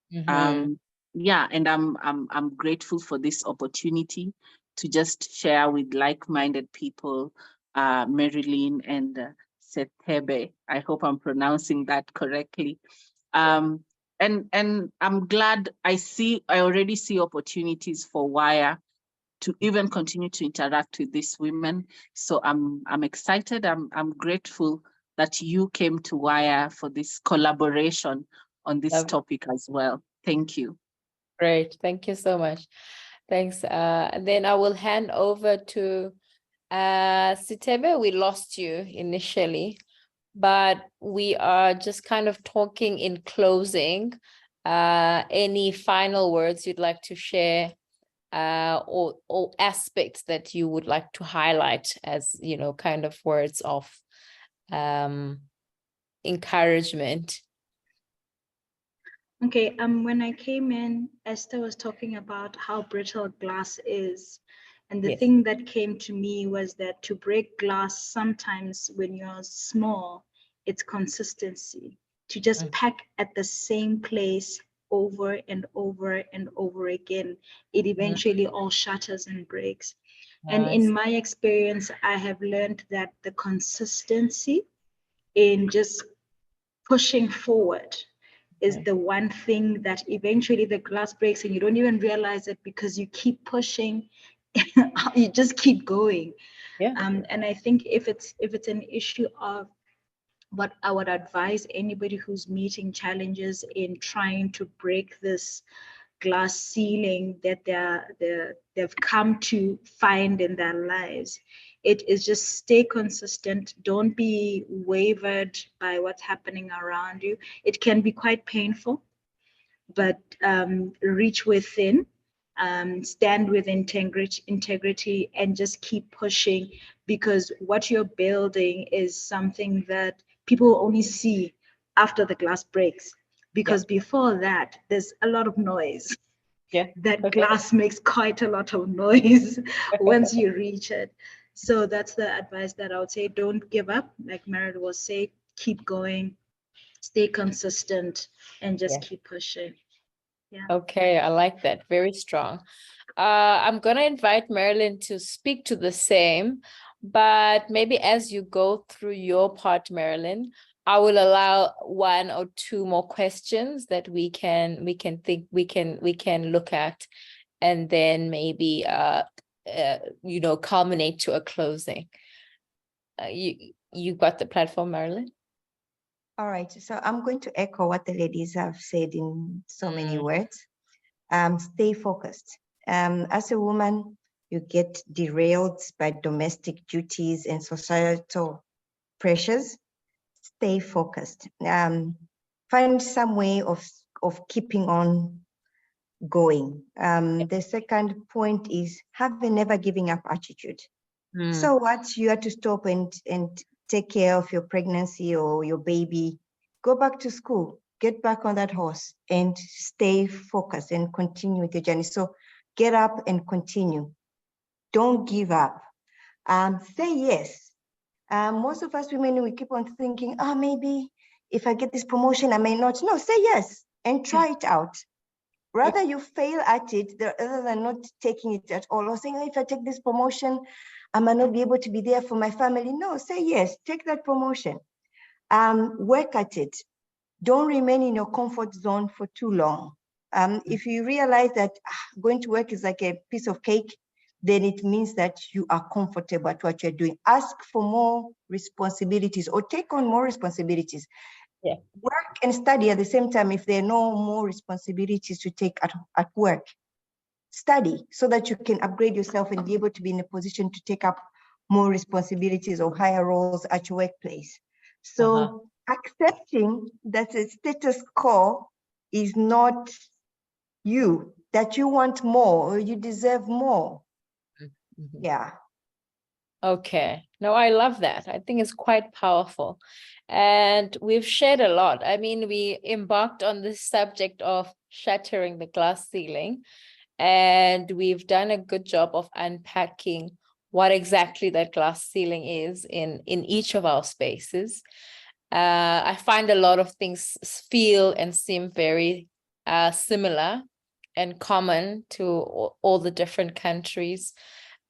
Yeah, and I'm grateful for this opportunity to just share with like-minded people, Marilyn and Sethebe. I hope I'm pronouncing that correctly. And I'm glad I already see opportunities for WIRE to even continue to interact with these women. So I'm excited. I'm grateful that you came to WIRE for this collaboration on this topic as well. Thank you. Great. Thank you so much. Thanks. Then I will hand over to Sethebe. We lost you initially, but we are just kind of talking in closing. Any final words you'd like to share, or aspects that you would like to highlight as, you know, kind of words of encouragement. Okay, when I came in, Esther was talking about how brittle glass is. And the Yes. thing that came to me was that to break glass, sometimes when you're small, it's consistency. To just pack at the same place over and over and over again, it eventually all shatters and breaks. And in my experience, I have learned that the consistency in just pushing forward is the one thing that eventually the glass breaks and you don't even realize it because you keep pushing, you just keep going. And I think if it's an issue of what I would advise anybody who's meeting challenges in trying to break this glass ceiling that they've come to find in their lives, it is just stay consistent. Don't be wavered by what's happening around you. It can be quite painful, but reach within, stand with integrity, and just keep pushing, because what you're building is something that people will only see after the glass breaks. Because before that, there's a lot of noise. That glass makes quite a lot of noise once you reach it. So that's the advice that I would say. Don't give up. Like Marilyn was saying, keep going, stay consistent, and just keep pushing. Yeah. Okay, I like that. Very strong. I'm going to invite Marilyn to speak to the same, but maybe as you go through your part, Marilyn, I will allow one or two more questions that we can look at, and then maybe culminate to a closing. You got the platform, Marilyn? All right, so I'm going to echo what the ladies have said in so many words. Stay focused. As a woman, you get derailed by domestic duties and societal pressures. Stay focused. Find some way of keeping on going. The second point is have a never giving up attitude. So what, you have to stop and take care of your pregnancy or your baby, go back to school, get back on that horse and stay focused and continue with your journey. So get up and continue. Don't give up. Say yes. Most of us women, we keep on thinking, maybe if I get this promotion, I may not. No, say yes and try it out. Rather you fail at it rather than not taking it at all, or saying, if I take this promotion, I might not be able to be there for my family. No, say yes, take that promotion. Work at it. Don't remain in your comfort zone for too long. If you realize that going to work is like a piece of cake, then it means that you are comfortable at what you're doing. Ask for more responsibilities or take on more responsibilities. Work and study at the same time if there are no more responsibilities to take at work. Study so that you can upgrade yourself and be able to be in a position to take up more responsibilities or higher roles at your workplace. So accepting that the status quo is not you, that you want more or you deserve more. Yeah. Okay. No, I love that. I think it's quite powerful. And we've shared a lot. I mean, we embarked on this subject of shattering the glass ceiling, and we've done a good job of unpacking what exactly that glass ceiling is in each of our spaces. I find a lot of things feel and seem very similar and common to all the different countries.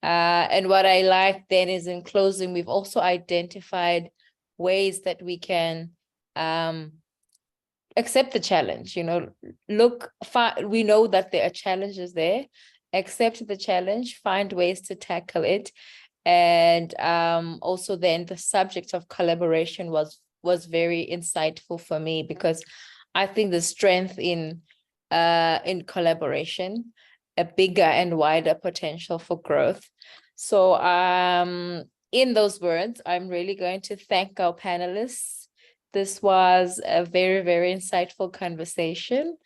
And what I like then is, in closing, we've also identified ways that we can accept the challenge. We know that there are challenges there. Accept the challenge, find ways to tackle it. And also then the subject of collaboration was very insightful for me, because I think the strength in collaboration, a bigger and wider potential for growth. So in those words, I'm really going to thank our panelists. This was a very, very insightful conversation.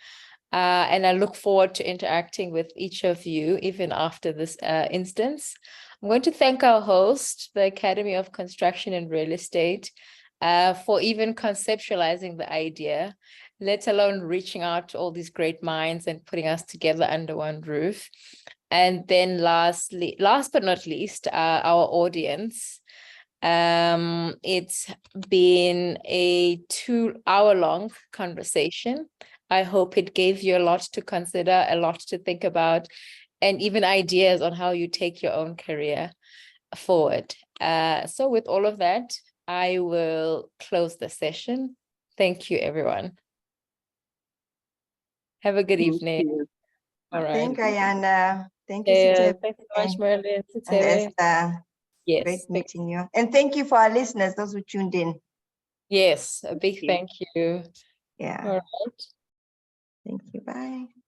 And I look forward to interacting with each of you, even after this instance. I'm going to thank our host, the Academy of Construction and Real Estate, for even conceptualizing the idea, let alone reaching out to all these great minds and putting us together under one roof. And then last but not least, our audience. It's been a 2-hour-long conversation. I hope it gave you a lot to consider, a lot to think about, and even ideas on how you take your own career forward. So with all of that, I will close the session. Thank you, everyone. Have a good evening. All right. Thank you, Ayanda. Thank you, Yeah, Sethebe thank you so much, Marilyn. and Sethebe. Esther. Yes. Great meeting you. And thank you for our listeners, those who tuned in. Yes, a big you. thank you. Yeah. All right. Thank you. Bye.